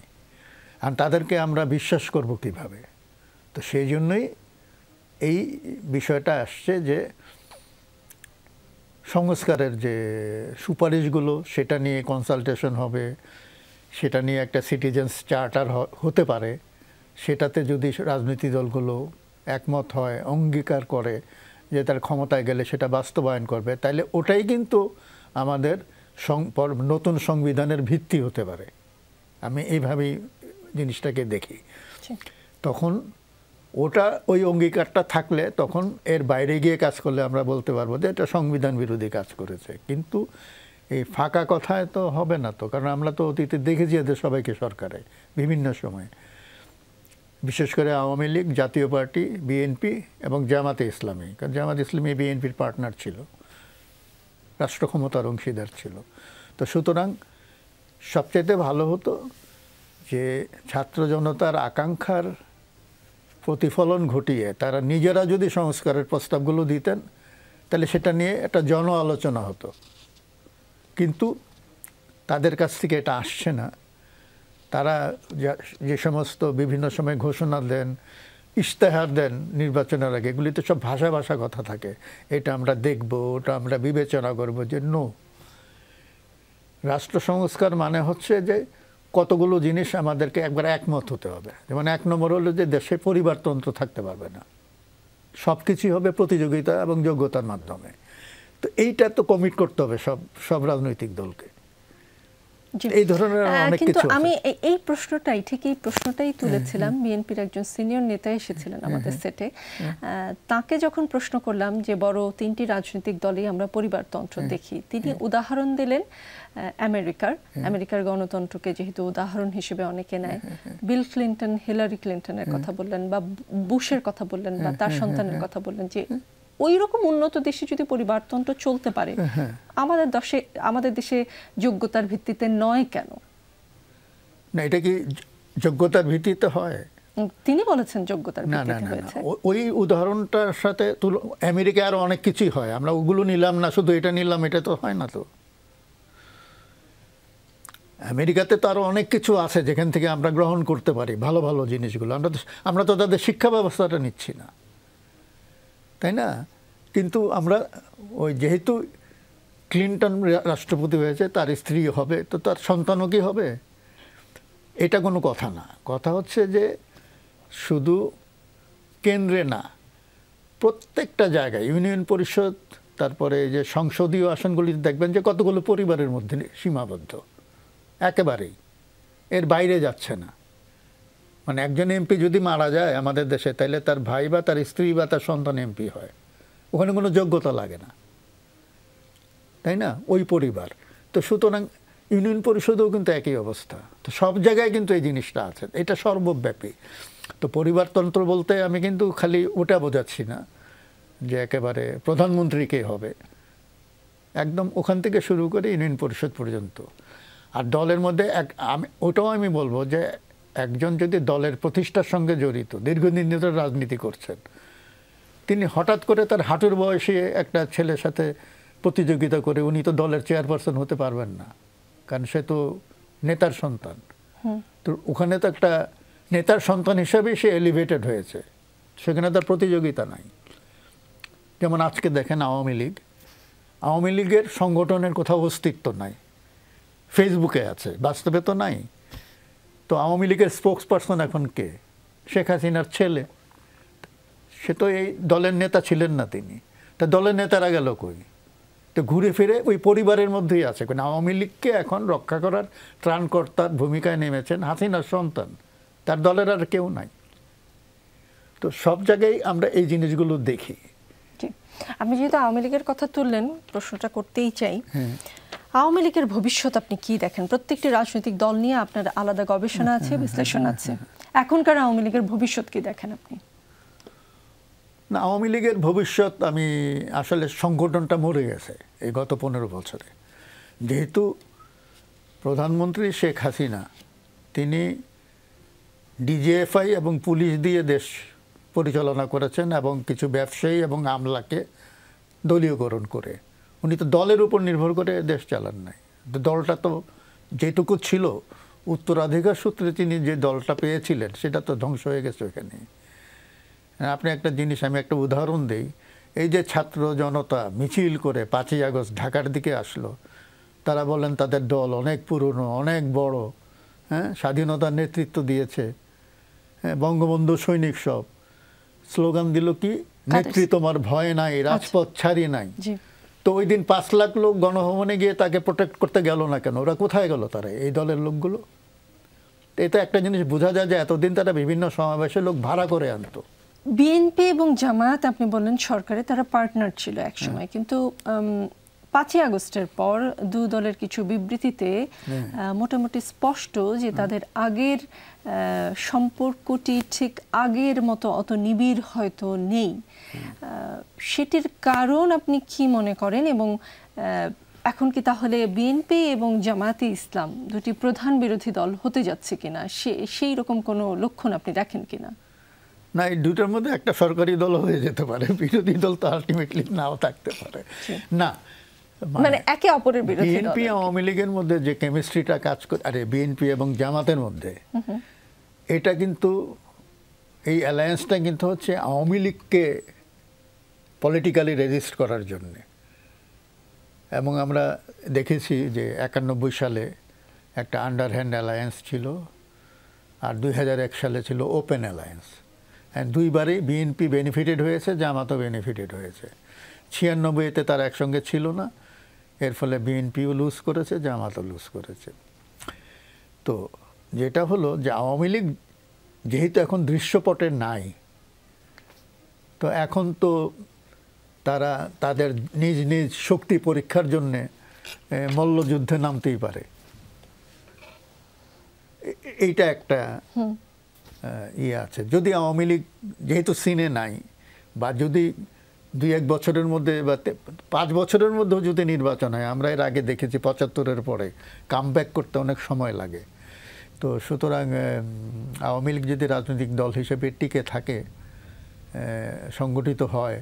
আর তাদেরকে আমরা বিশ্বাস করব কিভাবে? তো সেই জন্যই এই বিষয়টা আসছে যে সংস্কারের যে সুপারিশগুলো, সেটা নিয়ে কনসালটেশন হবে, সেটা নিয়ে একটা সিটিজেন্স চার্টার হতে পারে। সেটাতে যদি রাজনৈতিক দলগুলো একমত হয়, অঙ্গীকার করে যে তার ক্ষমতায় গেলে সেটা বাস্তবায়ন করবে, তাহলে ওটাই কিন্তু আমাদের নতুন সংবিধানের ভিত্তি হতে পারে। আমি এইভাবেই জিনিসটাকে দেখি। তখন ওটা ওই অঙ্গীকারটা থাকলে তখন এর বাইরে গিয়ে কাজ করলে আমরা বলতে পারবো যে এটা সংবিধান বিরোধী কাজ করেছে। কিন্তু এই ফাঁকা কথায় তো হবে না তো, কারণ আমরা তো অতীতে দেখেছি এদের সবাইকে সরকারে বিভিন্ন সময়, বিশেষ করে আওয়ামী লীগ, জাতীয় পার্টি, বিএনপি এবং জামাতে ইসলামী। কারণ জামাতে ইসলামী বিএনপির পার্টনার ছিল, রাষ্ট্র ক্ষমতার অংশীদার ছিল। তো সুতরাং সবচেয়ে ভালো হতো যে ছাত্র জনতার আকাঙ্ক্ষার প্রতিফলন ঘটিয়ে তারা নিজেরা যদি সংস্কারের প্রস্তাবগুলো দিতেন, তাহলে সেটা নিয়ে একটা জন আলোচনা হতো। কিন্তু তাদের কাছ থেকে এটা আসছে না। তারা যে সমস্ত বিভিন্ন সময় ঘোষণা দেন, ইশতেহার দেন নির্বাচনের আগে, এগুলিতে সব ভাষা ভাষা কথা থাকে। এটা আমরা দেখব, ওটা আমরা বিবেচনা করব, যে নো, রাষ্ট্র সংস্কার মানে হচ্ছে যে কতগুলো জিনিস আমাদেরকে একবার একমত হতে হবে। যেমন 1 নম্বর হলো যে দেশে পরিবারতন্ত্র থাকতে পারবে না, সব কিছুই হবে প্রতিযোগিতা এবং যোগ্যতার মাধ্যমে। তো এইটা তো কমিট করতে হবে সব রাজনৈতিক দলকে। এই ধরনের অনেক কিছু আছে। আমি এই প্রশ্নটাই তুলেছিলাম। বিএনপির একজন সিনিয়র নেতা এসেছিলেন আমাদের সেটে, তাকে যখন প্রশ্ন করলাম যে বড় 3টি রাজনৈতিক দলই আমরা পরিবারতন্ত্র দেখি, তিনি উদাহরণ দিলেন আমেরিকার গণতন্ত্রকে, যেহেতু উদাহরণ হিসেবে অনেকে নেয়। বিল ক্লিন্টন, হিলারি ক্লিন্টনের কথা বললেন, বা বুশের কথা বললেন, বা তার সন্তানের কথা বললেন, যে ওই রকম উন্নত দেশে যদি পরিবারতন্ত্র চলতে পারে, আমাদের দেশে যোগ্যতার ভিত্তিতে নয় কেন? না, এটা কি যোগ্যতার ভিত্তিতে হয়? তিনি বলেছেন যোগ্যতার না না ভিত্তিতে না, হয়েছে। ওই উদাহরণটার সাথে আমেরিকায় আরো অনেক কিছুই হয়, আমরা ওগুলো নিলাম না, শুধু এটা নিলাম, এটা তো হয় না। তো আমেরিকাতে তো আরো অনেক কিছু আছে যেখান থেকে আমরা গ্রহণ করতে পারি ভালো ভালো জিনিসগুলো। আমরা তো তাদের শিক্ষা ব্যবস্থাটা নিচ্ছি না, তাই না? কিন্তু আমরা ওই যেহেতু ক্লিনটন রাষ্ট্রপতি হয়েছে, তার স্ত্রী হবে, তো তার সন্তানও কি হবে? এটা কোনো কথা না। কথা হচ্ছে যে শুধু কেন্দ্রে না, প্রত্যেকটা জায়গায় ইউনিয়ন পরিষদ, তারপরে যে সংসদীয় আসনগুলি দেখবেন যে কতগুলো পরিবারের মধ্যে সীমাবদ্ধ, একেবারেই এর বাইরে যাচ্ছে না। মানে একজন এমপি যদি মারা যায় আমাদের দেশে, তাহলে তার ভাই বা তার স্ত্রী বা তার সন্তান এমপি হয়, ওখানে কোনো যোগ্যতা লাগে না, তাই না? ওই পরিবার। তো সুতরাং ইউনিয়ন পরিষদেও কিন্তু একই অবস্থা। তো সব জায়গায় কিন্তু এই জিনিসটা আছে, এটা সর্বব্যাপী। তো পরিবারতন্ত্র বলতে আমি কিন্তু খালি ওটা বোঝাচ্ছি না যে একেবারে প্রধানমন্ত্রী কে হবে, একদম ওখান থেকে শুরু করে ইউনিয়ন পরিষদ পর্যন্ত। আর দলের মধ্যে ওটাও আমি বলবো যে একজন যদি দলের প্রতিষ্ঠার সঙ্গে জড়িত, দীর্ঘদিন ধরে রাজনীতি করছেন, তিনি হঠাৎ করে তার হাঁটুর বয়সে একটা ছেলের সাথে প্রতিযোগিতা করে উনি তো দলের চেয়ারপারসন হতে পারবেন না, কারণ সে তো নেতার সন্তান। তো ওখানে তো একটা নেতার সন্তান হিসেবে সে এলিভেটেড হয়েছে, সেখানে তার প্রতিযোগিতা নাই। যেমন আজকে দেখেন আওয়ামী লীগের সংগঠনের কোথাও অস্তিত্ব নাই, ফেসবুকে আছে, বাস্তবে তো নাই। তো আওয়ামী লীগের স্পোক্স পারসন এখন কে? শেখ হাসিনার ছেলে। সে তো এই দলের নেতা ছিলেন না তিনি, তা দলের নেতারা গেল কই? তো ঘুরে ফিরে ওই পরিবারের মধ্যেই আছে। কারণ আওয়ামী লীগকে এখন রক্ষা করার ত্রাণকর্তার ভূমিকায় নেমেছেন হাসিনার সন্তান, তার দলের আর কেউ নাই। তো সব জায়গায় আমরা এই জিনিসগুলো দেখি। আপনি যেহেতু আওয়ামী লীগের কথা তুললেন, প্রশ্নটা করতেই চাই। আওয়ামী লীগের ভবিষ্যৎ আপনি কি দেখেন? প্রত্যেকটি রাজনৈতিক দল নিয়ে আপনার আলাদা গবেষণা আছে, বিশ্লেষণ আছে। এখনকার আওয়ামী লীগের ভবিষ্যৎ কি দেখেন আপনি? না, আওয়ামী লীগের ভবিষ্যৎ, আমি আসলে সংগঠনটা মরে গেছে এই গত 15 বছরে। যেহেতু প্রধানমন্ত্রী শেখ হাসিনা তিনি ডিজিএফআই এবং পুলিশ দিয়ে দেশ পরিচালনা করেছেন, এবং কিছু ব্যবসায়ী এবং আমলাকে দলীয়করণ করে। উনি তো দলের উপর নির্ভর করে দেশ চালান নাই। দলটা তো যেটুকু ছিল উত্তরাধিকার সূত্রে তিনি যে দলটা পেয়েছিলেন সেটা তো ধ্বংস হয়ে গেছে ওখানে। আপনি একটা জিনিস, আমি একটা উদাহরণ দেই। এই যে ছাত্র জনতা মিছিল করে 5ই আগস্ট ঢাকার দিকে আসলো, তারা বলেন তাদের দল অনেক পুরনো, অনেক বড়, হ্যাঁ, স্বাধীনতার নেতৃত্ব দিয়েছে, হ্যাঁ, বঙ্গবন্ধু সৈনিক সব স্লোগান দিল কি, নেত্রী তোমার ভয় নাই, রাজপথ ছাড়ি নাই। তো ওই দিন 5 লাখ লোক গণভবনে গিয়ে তাকে প্রোটেক্ট করতে গেল না কেন? ওরা কোথায় গেল? তারা এই দলের লোকগুলো। এটা একটা জিনিস বোঝা যায় যে এতদিন তারা বিভিন্ন সমাবেশে লোক ভাড়া করে আনতো। বিএনপি এবং জামায়াত আপনি বললেন সরকারে তারা পার্টনার ছিল একসময়, কিন্তু 5ই আগস্টের পর দুই দলের কিছু বিবৃতিতে মোটামুটি স্পষ্ট যে তাদের আগের সম্পর্কটি ঠিক আগের মতো অত নিবিড় হয়তো নেই। সেটির কারণ আপনি কি মনে করেন? এবং এখন কি তাহলে বিএনপি এবং জামায়াতে ইসলাম দুটি প্রধান বিরোধী দল হতে যাচ্ছে কিনা, সেই রকম কোনো লক্ষণ আপনি দেখেন কিনা? না, এই দুটার মধ্যে একটা সরকারি দল হয়ে যেতে পারে, বিরোধী দল তো আলটিমেটলি নাও থাকতে পারে। না, মানে একে অপরের বিরোধী দল। বিএনপি আওয়ামী লীগের মধ্যে যে কেমিস্ট্রিটা কাজ করে, আরে বিএনপি এবং জামাতের মধ্যে, এটা কিন্তু এই অ্যালায়েন্সটা কিন্তু হচ্ছে আওয়ামী লীগকে পলিটিক্যালি রেজিস্ট করার জন্য। এবং আমরা দেখেছি যে 91 সালে একটা আন্ডারহ্যান্ড অ্যালায়েন্স ছিল, আর 2001 সালে ছিল ওপেন অ্যালায়েন্স। দুইবারেই বিএনপি বেনিফিটেড হয়েছে, জামাতও বেনিফিটেড হয়েছে। 96-তে তারা একসঙ্গে ছিল না, এর ফলে বিএনপিও লুজ করেছে, জামাতও লুজ করেছে। তো যেটা হলো যে আওয়ামী লীগ যেহেতু এখন দৃশ্যপটে নাই, তো এখন তো তারা তাদের নিজ নিজ শক্তি পরীক্ষার জন্যে মল্লযুদ্ধে নামতেই পারে। এইটা একটা ইয়ে আছে। যদি আওয়ামী লীগ যেহেতু সিনে নাই, বা যদি 2-1 বছরের মধ্যে বা 5 বছরের মধ্যেও যদি নির্বাচন হয়, আমরা এর আগে দেখেছি 75-এর পরে কামব্যাক করতে অনেক সময় লাগে। তো সুতরাং আওয়ামী লীগ যদি রাজনৈতিক দল হিসেবে টিকে থাকে, সংগঠিত হয়,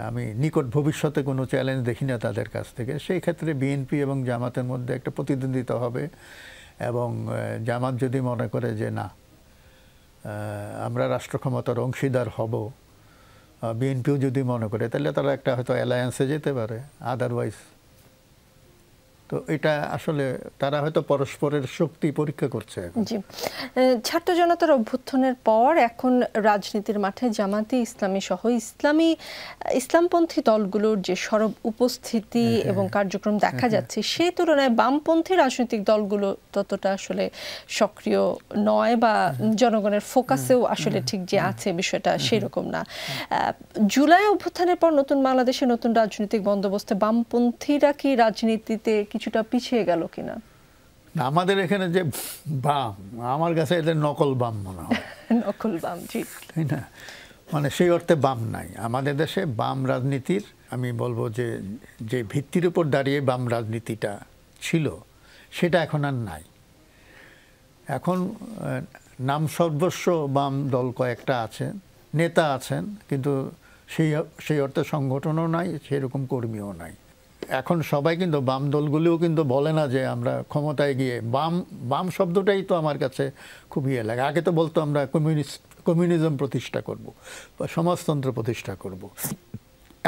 আমি নিকট ভবিষ্যতে কোনো চ্যালেঞ্জ দেখি না তাদের কাছ থেকে। সেই ক্ষেত্রে বিএনপি এবং জামাতের মধ্যে একটা প্রতিদ্বন্দ্বিতা হবে, এবং জামাত যদি মনে করে যে না, আমরা রাষ্ট্র ক্ষমতার অংশীদার হব, বিএনপিও যদি মনে করে, তাহলে তারা একটা হয়তো অ্যালায়েন্সে যেতে পারে। আদারওয়াইজ তো এটা আসলে তারা হয়তো পরস্পরের শক্তি পরীক্ষা করছে। জি, ছাত্র জনতার অভ্যুত্থানের পর এখন রাজনীতির মাঠে জামাতে ইসলামী সহ ইসলামপন্থী দলগুলোর যে সরব উপস্থিতি এবং কার্যক্রম দেখা যাচ্ছে, সেই তুলনায় বামপন্থী রাজনৈতিক দলগুলো ততটা আসলে সক্রিয় নয়, বা জনগণের ফোকাসেও আসলে ঠিক যে আছে বিষয়টা সেরকম না। জুলাই অভ্যুত্থানের পর নতুন বাংলাদেশে নতুন রাজনৈতিক বন্দোবস্তে বামপন্থীরা কি রাজনীতিতে কিছুটা পিছিয়ে গেল কিনা? আমাদের এখানে যে বাম, আমার কাছে এদের নকল বাম মনে হয়। নকল বাম, জি, তাই না? মানে সেই অর্থে বাম নাই আমাদের দেশে। বাম রাজনীতির আমি বলবো যে যে ভিত্তির উপর দাঁড়িয়ে বাম রাজনীতিটা ছিল, সেটা এখন আর নাই। এখন নাম সর্বস্ব বাম দল কয়েকটা আছে, নেতা আছেন, কিন্তু সেই অর্থে সংগঠনও নাই, সেরকম কর্মীও নাই। এখন সবাই কিন্তু বাম দলগুলিও কিন্তু বলে না যে আমরা ক্ষমতায় গিয়ে বাম শব্দটাই তো আমার কাছে খুব ইয়ে লাগে। আগে তো বলতো আমরা কমিউনিজম প্রতিষ্ঠা করব বা সমাজতন্ত্র প্রতিষ্ঠা করব।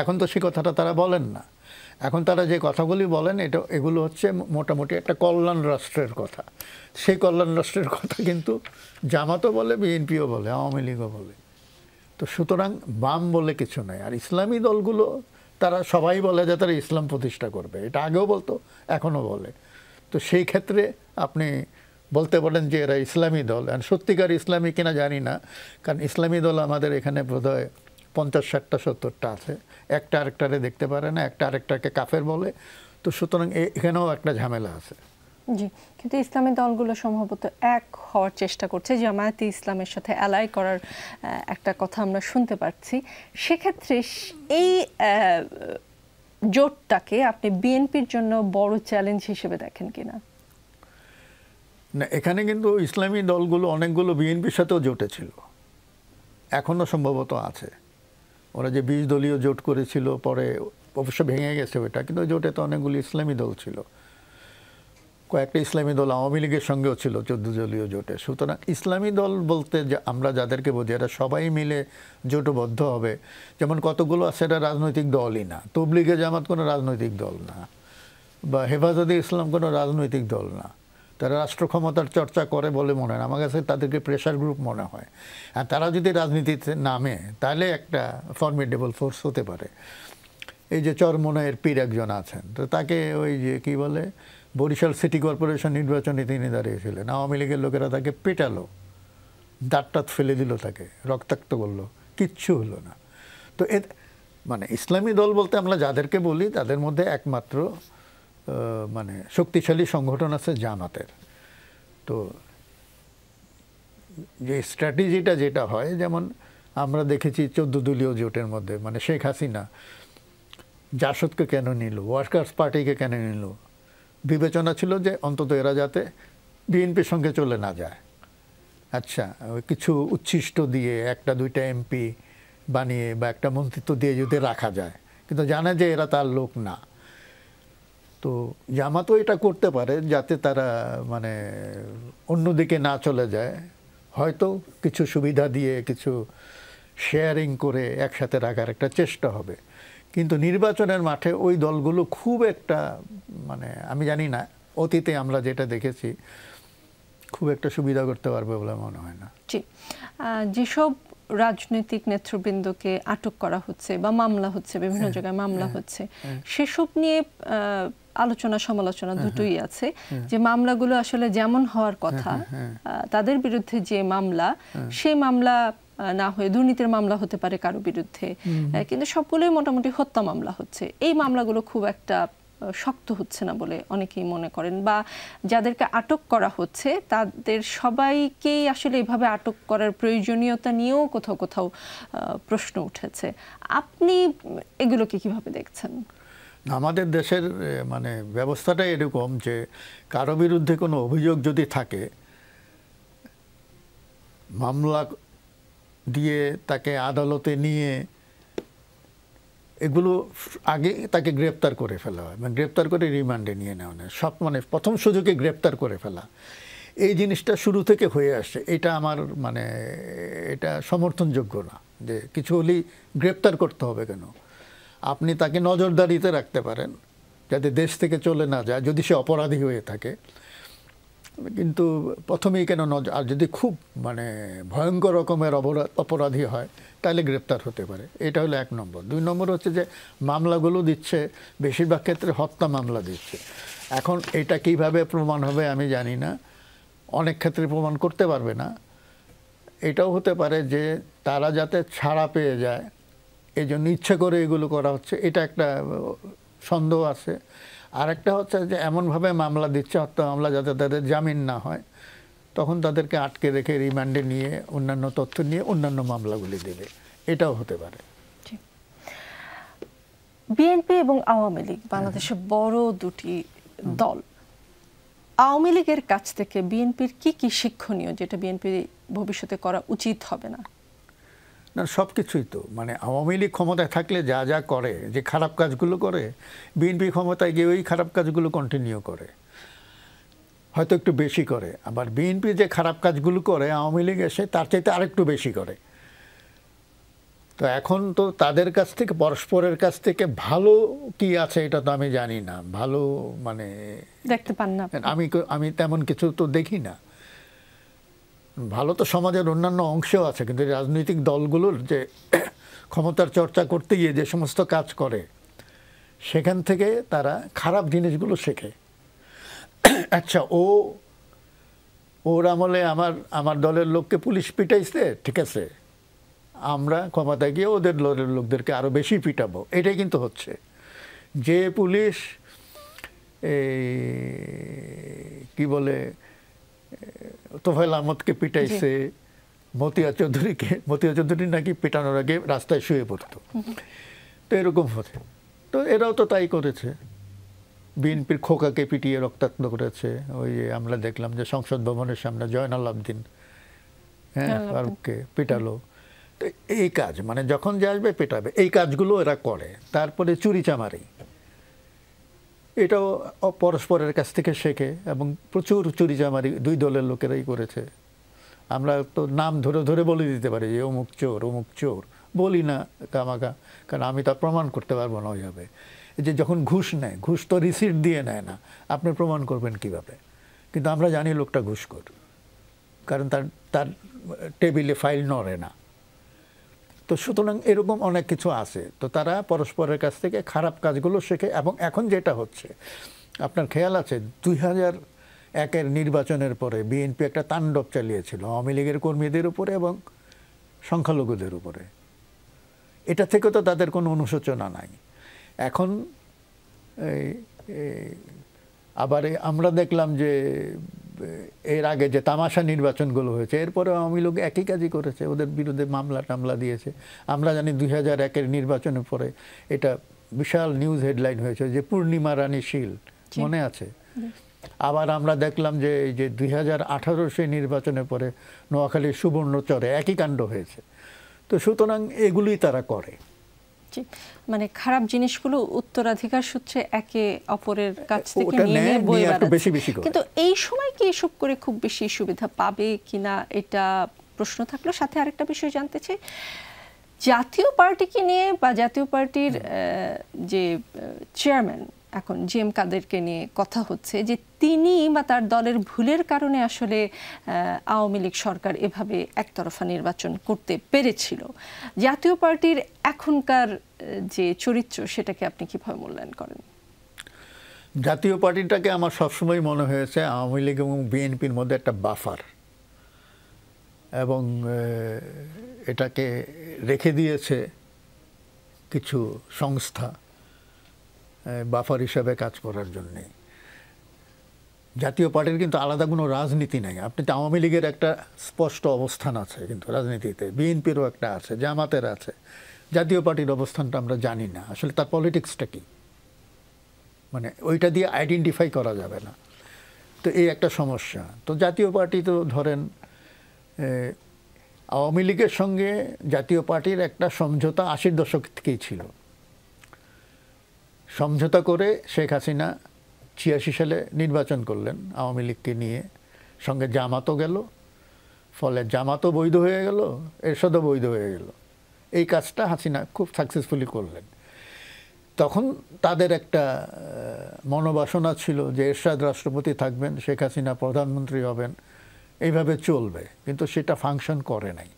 এখন তো সেই কথাটা তারা বলেন না। এখন তারা যে কথাগুলি বলেন এগুলো হচ্ছে মোটামুটি একটা কল্যাণ রাষ্ট্রের কথা। সেই কল্যাণ রাষ্ট্রের কথা কিন্তু জামাতও বলে, বিএনপিও বলে, আওয়ামী লীগও বলে। তো সুতরাং বাম বলে কিছু নাই। আর ইসলামী দলগুলো তারা সবাই বলে যে তারা ইসলাম প্রতিষ্ঠা করবে, এটা আগেও বলতো, এখনও বলে। তো সেই ক্ষেত্রে আপনি বলতে পারেন যে এরা ইসলামী দল। আর সত্যিকার ইসলামী কিনা জানি না, কারণ ইসলামী দল আমাদের এখানে বোধহয় 50-60টা 70টা আছে। একটা আরেকটারে দেখতে পারে না, একটা আরেকটাকে কাফের বলে। তো সুতরাং এখানেও একটা ঝামেলা আছে। জি, কিন্তু ইসলামী দলগুলো সম্ভবত এক হওয়ার চেষ্টা করছে, জামায়াতে ইসলামের সাথে অ্যালাই করার একটা কথা আমরা শুনতে পাচ্ছি। সেক্ষেত্রে এই জোটটাকে আপনি বিএনপির জন্য বড় চ্যালেঞ্জ হিসেবে দেখেন কিনা? না, এখানে কিন্তু ইসলামী দলগুলো অনেকগুলো বিএনপির সাথেও জোটে ছিল, এখনও সম্ভবত আছে। ওরা যে 20 দলীয় জোট করেছিল, পরে অবশ্য ভেঙে গেছে ওটা, কিন্তু জোটে তো অনেকগুলো ইসলামী দল ছিল। কয়েকটা ইসলামী দল আওয়ামী লীগের সঙ্গেও ছিল 14 দলীয় জোটে। সুতরাং ইসলামী দল বলতে আমরা যাদেরকে বুঝি, এরা সবাই মিলে জোটবদ্ধ হবে। যেমন কতগুলো আছে এটা রাজনৈতিক দলই না। তবলিগে জামাত কোনো রাজনৈতিক দল না, বা হেফাজতে ইসলাম কোনো রাজনৈতিক দল না। তারা রাষ্ট্র ক্ষমতার চর্চা করে বলে মনে হয়, আমার কাছে তাদেরকে প্রেশার গ্রুপ মনে হয়। আর তারা যদি রাজনীতিতে নামে তাহলে একটা ফর্মিডেবল ফোর্স হতে পারে। এই যে চরমোনাইয়ের পীর একজন আছেন, তো তাকে ওই যে কি বলে বরিশাল সিটি কর্পোরেশন নির্বাচনে তিনি দাঁড়িয়েছিলেন, আওয়ামী লীগের লোকেরা তাকে পেটালো, দাঁত ফেলে দিল, তাকে রক্তাক্ত করলো, কিচ্ছু হলো না। তো মানে ইসলামী দল বলতে আমরা যাদেরকে বলি তাদের মধ্যে একমাত্র মানে শক্তিশালী সংগঠন আছে জামাতের। তো যে স্ট্র্যাটেজিটা যেটা হয়, যেমন আমরা দেখেছি 14 দলীয় জোটের মধ্যে, মানে শেখ হাসিনা জাসদকে কেন নিল, ওয়ার্কার্স পার্টিকে কেন নিল, বিবেচনা ছিল যে অন্তত এরা যাতে বিএনপির সঙ্গে চলে না যায়। আচ্ছা, কিছু উচ্ছিষ্ট দিয়ে 1-2টা এমপি বানিয়ে বা একটা মন্ত্রিত্ব দিয়ে যদি রাখা যায়, কিন্তু জানে যে এরা তার লোক না। তো জামাতও এটা করতে পারে যাতে তারা মানে অন্যদিকে না চলে যায়, হয়তো কিছু সুবিধা দিয়ে, কিছু শেয়ারিং করে একসাথে রাখার একটা চেষ্টা হবে। কিন্তু নির্বাচনের মাঠে ওই দলগুলো খুব একটা মানে আমি জানি না, অতীতে আমরা যেটা দেখেছি খুব একটা সুবিধা করতে পারবে বলে মনে হয় না। জি, যেসব রাজনৈতিক নেতৃবৃন্দকে আটক করা হচ্ছে বা মামলা হচ্ছে, বিভিন্ন জায়গায় মামলা হচ্ছে, সেসব নিয়ে আলোচনা সমালোচনা দুটোই আছে। যে মামলাগুলো আসলে যেমন হওয়ার কথা, তাদের বিরুদ্ধে যে মামলা, সেই মামলা না হয়ে দুর্নীতির মামলা হতে পারে কারো বিরুদ্ধে, কিন্তু সবগুলোই মোটামুটি হত্যা মামলা হচ্ছে। এই মামলাগুলো খুব একটা শক্ত হচ্ছে না বলে অনেকেই মনে করেন, বা যাদেরকে আটক করা হচ্ছে তাদের সবাইকেই আসলে এভাবে আটক করার প্রয়োজনীয়তা নিয়েও কোথাও কোথাও প্রশ্ন উঠেছে। আপনি এগুলোকে কিভাবে দেখছেন? আমাদের দেশের মানে ব্যবস্থাটা এরকম যে কারো বিরুদ্ধে কোনো অভিযোগ যদি থাকে, মামলা দিয়ে তাকে আদালতে নিয়ে এগুলো আগে তাকে গ্রেপ্তার করে ফেলা হয়, মানে গ্রেপ্তার করে রিমান্ডে নিয়ে নেওয়া হয়। সব মানে প্রথম সুযোগে গ্রেপ্তার করে ফেলা, এই জিনিসটা শুরু থেকে হয়ে আসছে। এটা আমার মানে এটা সমর্থনযোগ্য না, যে কিছু হলেই গ্রেপ্তার করতে হবে কেন। আপনি তাকে নজরদারিতে রাখতে পারেন যাতে দেশ থেকে চলে না যায় যদি সে অপরাধী হয়ে থাকে, কিন্তু প্রথমেই কেন নজর, আর যদি খুব মানে ভয়ঙ্কর রকমের অপরাধী হয় তাহলে গ্রেপ্তার হতে পারে। এটা হলো 1 নম্বর। 2 নম্বর হচ্ছে যে মামলাগুলো দিচ্ছে বেশিরভাগ ক্ষেত্রে হত্যা মামলা দিচ্ছে। এখন এটা কিভাবে প্রমাণ হবে আমি জানি না, অনেক ক্ষেত্রে প্রমাণ করতে পারবে না। এটাও হতে পারে যে তারা যাতে ছাড়া পেয়ে যায় এই জন্য ইচ্ছে করে এগুলো করা হচ্ছে, এটা একটা সন্দেহ আছে। আরেকটা হচ্ছে যে এমনভাবে মামলা দিচ্ছে, হত্যা মামলা, যাতে তাদের জামিন না হয়, তখন তাদেরকে আটকে রেখে রিমান্ডে নিয়ে অন্যান্য তথ্য নিয়ে অন্যান্য মামলাগুলি দেবে, এটাও হতে পারে। বিএনপি এবং আওয়ামী লীগ বাংলাদেশের বড় দুটি দল। আওয়ামী লীগের কাছ থেকে বিএনপির কি কি শিক্ষণীয়, যেটা বিএনপি ভবিষ্যতে করা উচিত হবে না? না, সব কিছুই তো, মানে আওয়ামী লীগ ক্ষমতায় থাকলে যা যা করে, যে খারাপ কাজগুলো করে, বিএনপি ক্ষমতায় গিয়ে ওই খারাপ কাজগুলো কন্টিনিউ করে, হয়তো একটু বেশি করে। আবার বিএনপি যে খারাপ কাজগুলো করে আওয়ামী লীগ এসে তার চাইতে আরেকটু বেশি করে। তো এখন তো তাদের কাছ থেকে, পরস্পরের কাছ থেকে ভালো কি আছে এটা তো আমি জানি না। ভালো মানে দেখতে পান না? আমি তেমন কিছু তো দেখি না। ভালো তো সমাজের অন্যান্য অংশেও আছে, কিন্তু রাজনৈতিক দলগুলোর যে ক্ষমতার চর্চা করতে গিয়ে যে সমস্ত কাজ করে, সেখান থেকে তারা খারাপ জিনিসগুলো শেখে। আচ্ছা, ওর আমলে আমার দলের লোককে পুলিশ পিটাইছে, ঠিক আছে, আমরা ক্ষমতায় গিয়ে ওদের দলের লোকদেরকে আরো বেশি পিটাবো। এটাই কিন্তু হচ্ছে। যে পুলিশ কি বলে তোফায়েল আহমদকে পিটাইছে, মতিয়া চৌধুরী নাকি পিটানোর আগে রাস্তায় শুয়ে পড়তো, তো এরকম হচ্ছে। তো এরাও তো তাই করেছে, বিএনপির খোকাকে পিটিয়ে রক্তাক্ত করেছে। ওই আমরা দেখলাম যে সংসদ ভবনের সামনে জয়নাল আবদিন ফারুককে পিটালো। তো এই কাজ, মানে যখন যে আসবে পেটাবে, এই কাজগুলো এরা করে। তারপরে চুরিচামারি, এটাও পরস্পরের কাছ থেকে শেখে, এবং প্রচুর চুরিচামারি 2 দলের লোকেরাই করেছে। আমরা তো নাম ধরে ধরে বলে দিতে পারি যে অমুক চোর, বলি না কামাকা, কারণ আমি তা প্রমাণ করতে পারবো না ওইভাবে। যে যখন ঘুষ নেয়, ঘুষ তো রিসিপ্ট দিয়ে নেয় না, আপনি প্রমাণ করবেন কিভাবে? কিন্তু আমরা জানি লোকটা ঘুষখোর, কারণ তার টেবিলে ফাইল নড়ে না। তো সুতরাং এরকম অনেক কিছু আছে। তো তারা পরস্পরের কাছ থেকে খারাপ কাজগুলো শেখে। এবং এখন যেটা হচ্ছে, আপনার খেয়াল আছে 2001-এর নির্বাচনের পরে বিএনপি একটা তাণ্ডব চালিয়েছিল আওয়ামী লীগের কর্মীদের উপরে এবং সংখ্যালঘুদের উপরে। এটা থেকে তো তাদের কোনো অনুশোচনা নাই। এখন আবার আমরা দেখলাম যে এর আগে যে তামাশা নির্বাচনগুলো হয়েছে, এরপরে আওয়ামী লীগ একই কাজই করেছে, ওদের বিরুদ্ধে মামলা টামলা দিয়েছে। আমরা জানি 2001-এর নির্বাচনের পরে এটা বিশাল নিউজ হেডলাইন হয়েছে, যে পূর্ণিমা রানী শীল, মনে আছে? আবার আমরা দেখলাম যে এই যে 2018 সেই নির্বাচনের পরে নোয়াখালীর সুবর্ণচরে একই কাণ্ড হয়েছে। তো সুতরাং এগুলোই তারা করে। মানে খারাপ জিনিসগুলো উত্তরাধিকার সূত্রে একে অপরের কাছ থেকে নিয়ে বয়ে বেড়াচ্ছে। কিন্তু এই সময় কি এসব করে খুব বেশি সুবিধা পাবে কিনা এটা প্রশ্ন থাকলো। সাথে আরেকটা বিষয় জানতে চাই, জাতীয় পার্টিকে নিয়ে বা জাতীয় পার্টির যে চেয়ারম্যান এখন জিএম কাদেরকে নিয়ে কথা হচ্ছে যে তিনি বা তার দলের ভুলের কারণে আসলে আওয়ামী লীগ সরকার এভাবে একতরফা নির্বাচন করতে পেরেছিল। জাতীয় পার্টির এখনকার যে চরিত্র, সেটাকে আপনি কিভাবে মূল্যায়ন করেন? জাতীয় পার্টিটাকে আমার সবসময় মনে হয়েছে আওয়ামী লীগ এবং বিএনপির মধ্যে একটা বাফার, এবং এটাকে রেখে দিয়েছে কিছু সংস্থা বাফার হিসাবে কাজ করার জন্যে। জাতীয় পার্টির কিন্তু আলাদা কোনো রাজনীতি নেই। আপনি তো আওয়ামী লীগের একটা স্পষ্ট অবস্থান আছে কিন্তু রাজনীতিতে, বিএনপিরও একটা আছে, জামাতের আছে। জাতীয় পার্টির অবস্থানটা আমরা জানি না আসলে তার পলিটিক্সটা কি, মানে ওইটা দিয়ে আইডেন্টিফাই করা যাবে না। তো এই একটা সমস্যা। তো জাতীয় পার্টি তো ধরেন আওয়ামী লীগের সঙ্গে জাতীয় পার্টির একটা সমঝোতা ৮০ দশক থেকেই ছিল। সমঝোতা করে শেখ হাসিনা ৮৬ সালে নির্বাচন করলেন আওয়ামী লীগকে নিয়ে, সঙ্গে জামাতও গেল, ফলে জামাতও বৈধ হয়ে গেল, এরশাদও বৈধ হয়ে গেল। এই কাজটা হাসিনা খুব সাকসেসফুলি করলেন। তখন তাদের একটা মনোবাসনা ছিল যে এরশাদ রাষ্ট্রপতি থাকবেন, শেখ হাসিনা প্রধানমন্ত্রী হবেন, এইভাবে চলবে, কিন্তু সেটা ফাংশন করে নাই।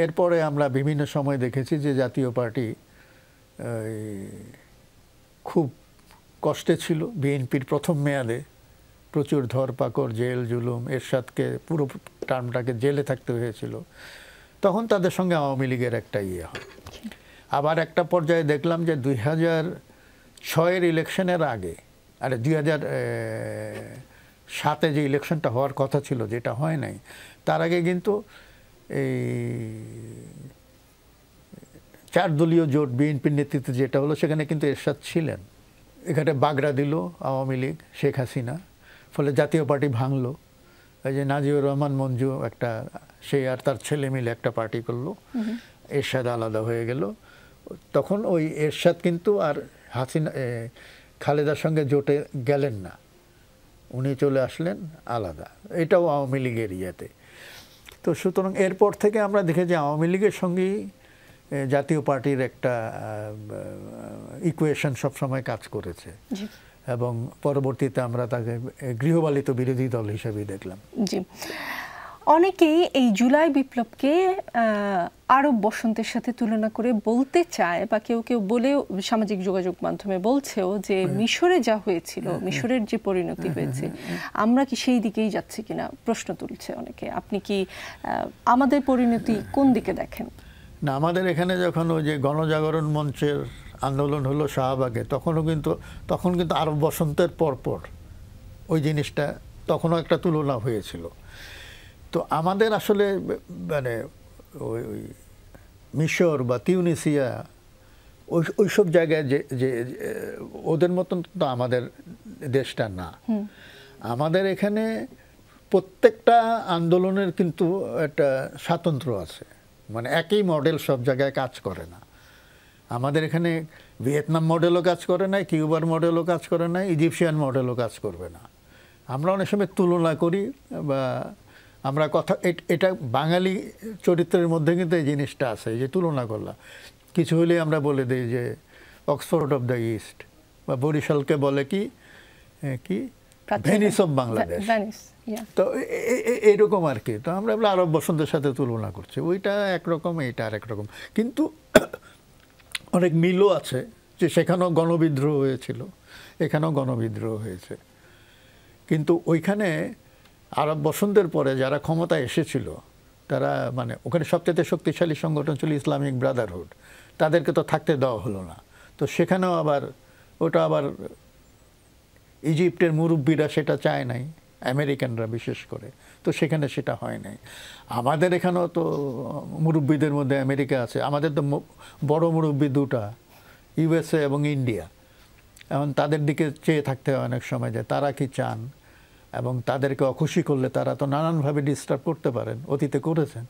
এরপরে আমরা বিভিন্ন সময় দেখেছি যে জাতীয় পার্টি খুব কষ্টে ছিল। বিএনপির প্রথম মেয়াদে প্রচুর ধরপাকড়, জেল জুলুম, এরশাদকে পুরো টার্মটাকে জেলে থাকতে হয়েছিল। তখন তাদের সঙ্গে আওয়ামী লীগের একটা হয়। আবার একটা পর্যায়ে দেখলাম যে 2006-এর ইলেকশনের আগে, 2007-এ যে ইলেকশনটা হওয়ার কথা ছিল যেটা হয় নাই, তার আগে কিন্তু এই 4 দলীয় জোট বিএনপির নেতৃত্বে যেটা হলো সেখানে কিন্তু এরশাদ ছিলেন। এখানে বাগড়া দিল আওয়ামী লীগ, শেখ হাসিনা, ফলে জাতীয় পার্টি ভাঙলো। এই যে নাজিবুর রহমান মঞ্জু একটা, সে আর তার ছেলে মিলে একটা পার্টি করলো, এরশাদ আলাদা হয়ে গেল। তখন ওই এরশাদ কিন্তু আর খালেদার সঙ্গে জোটে গেলেন না, উনি চলে আসলেন আলাদা। এটাও আওয়ামী লীগের ইয়েতে। তো সুতরাং এরপর থেকে আমরা দেখি যে আওয়ামী লীগের সঙ্গেই জাতীয় পার্টির একটা ইকুয়েশন সবসময় কাজ করেছে, এবং পরবর্তীতে আমরা তাকে গৃহপালিত বিরোধী দল হিসেবেই দেখলাম। জি, অনেকেই এই জুলাই বিপ্লবকে আরব বসন্তের সাথে তুলনা করে বলতে চায়, বা কেউ কেউ বলেও সামাজিক যোগাযোগ মাধ্যমে বলছেও যে মিশরে যা হয়েছিল, মিশরের যে পরিণতি হয়েছে, আমরা কি সেই দিকেই যাচ্ছি কিনা প্রশ্ন তুলছে অনেকে। আপনি কি আমাদের পরিণতি কোন দিকে দেখেন? না, আমাদের এখানে যখন ওই যে গণজাগরণ মঞ্চের আন্দোলন হলো শাহবাগে, তখন কিন্তু আরব বসন্তের পরপর ওই জিনিসটা তখনও একটা তুলনা হয়েছিল। তো আমাদের আসলে মানে ওই মিশর বা তিউনিসিয়া ওইসব জায়গায় যে ওদের মতন তো আমাদের দেশটা না। আমাদের এখানে প্রত্যেকটা আন্দোলনের কিন্তু একটা স্বাতন্ত্র্য আছে, মানে একই মডেল সব জায়গায় কাজ করে না। আমাদের এখানে ভিয়েতনাম মডেলও কাজ করে না, কিউবার মডেলও কাজ করে না, ইজিপশিয়ান মডেলও কাজ করবে না। আমরা অনেক সময় তুলনা করি, বা আমরা এটা বাঙালি চরিত্রের মধ্যে কিন্তু এই জিনিসটা আছে, যে তুলনা করলাম। কিছু হলে আমরা বলে দিই যে অক্সফোর্ড অফ দ্য ইস্ট, বা বরিশালকে বলে কি ভেনিস অফ বাংলাদেশ। তো এইরকম আর কি। তো আমরা আরব বসন্তের সাথে তুলনা করছি, ওইটা একরকম, এইটা আর একরকম। কিন্তু অনেক মিলও আছে, যে সেখানেও গণবিদ্রোহ হয়েছিল, এখানেও গণবিদ্রোহ হয়েছে। কিন্তু ওইখানে আরব বসন্তের পরে যারা ক্ষমতায় এসেছিল, তারা মানে ওখানে সবচেয়ে শক্তিশালী সংগঠন ছিল ইসলামিক ব্রাদারহুড, তাদেরকে তো থাকতে দেওয়া হলো না। তো সেখানেও ওটা আবার ইজিপ্টের মুরব্বীরা সেটা চায় নাই, আমেরিকানরা বিশেষ করে, তো সেখানে সেটা হয় নাই। আমাদের এখানেও তো মুরব্বীদের মধ্যে আমেরিকা আছে, আমাদের তো বড় মুরব্বী দুটা, ইউএসএ এবং ইন্ডিয়া। এখন তাদের দিকে চেয়ে থাকতে হয় অনেক সময়, যে তারা কি চান, এবং তাদেরকে অখুশি করলে তারা তো নানানভাবে ডিস্টার্ব করতে পারেন, অতীতে করেছেন।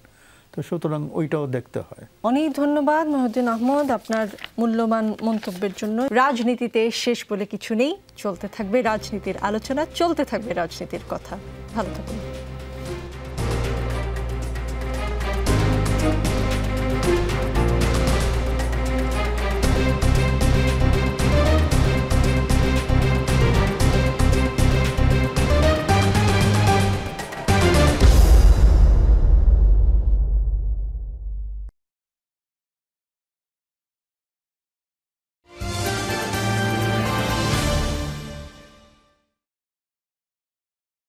তো সুতরাং ওইটাও দেখতে হয়। অনেক ধন্যবাদ মহিউদ্দিন আহমদ আপনার মূল্যবান মন্তব্যের জন্য। রাজনীতিতে শেষ বলে কিছু নেই, চলতে থাকবে রাজনীতির আলোচনা, চলতে থাকবে রাজনীতির কথা। ভালো থাকুন।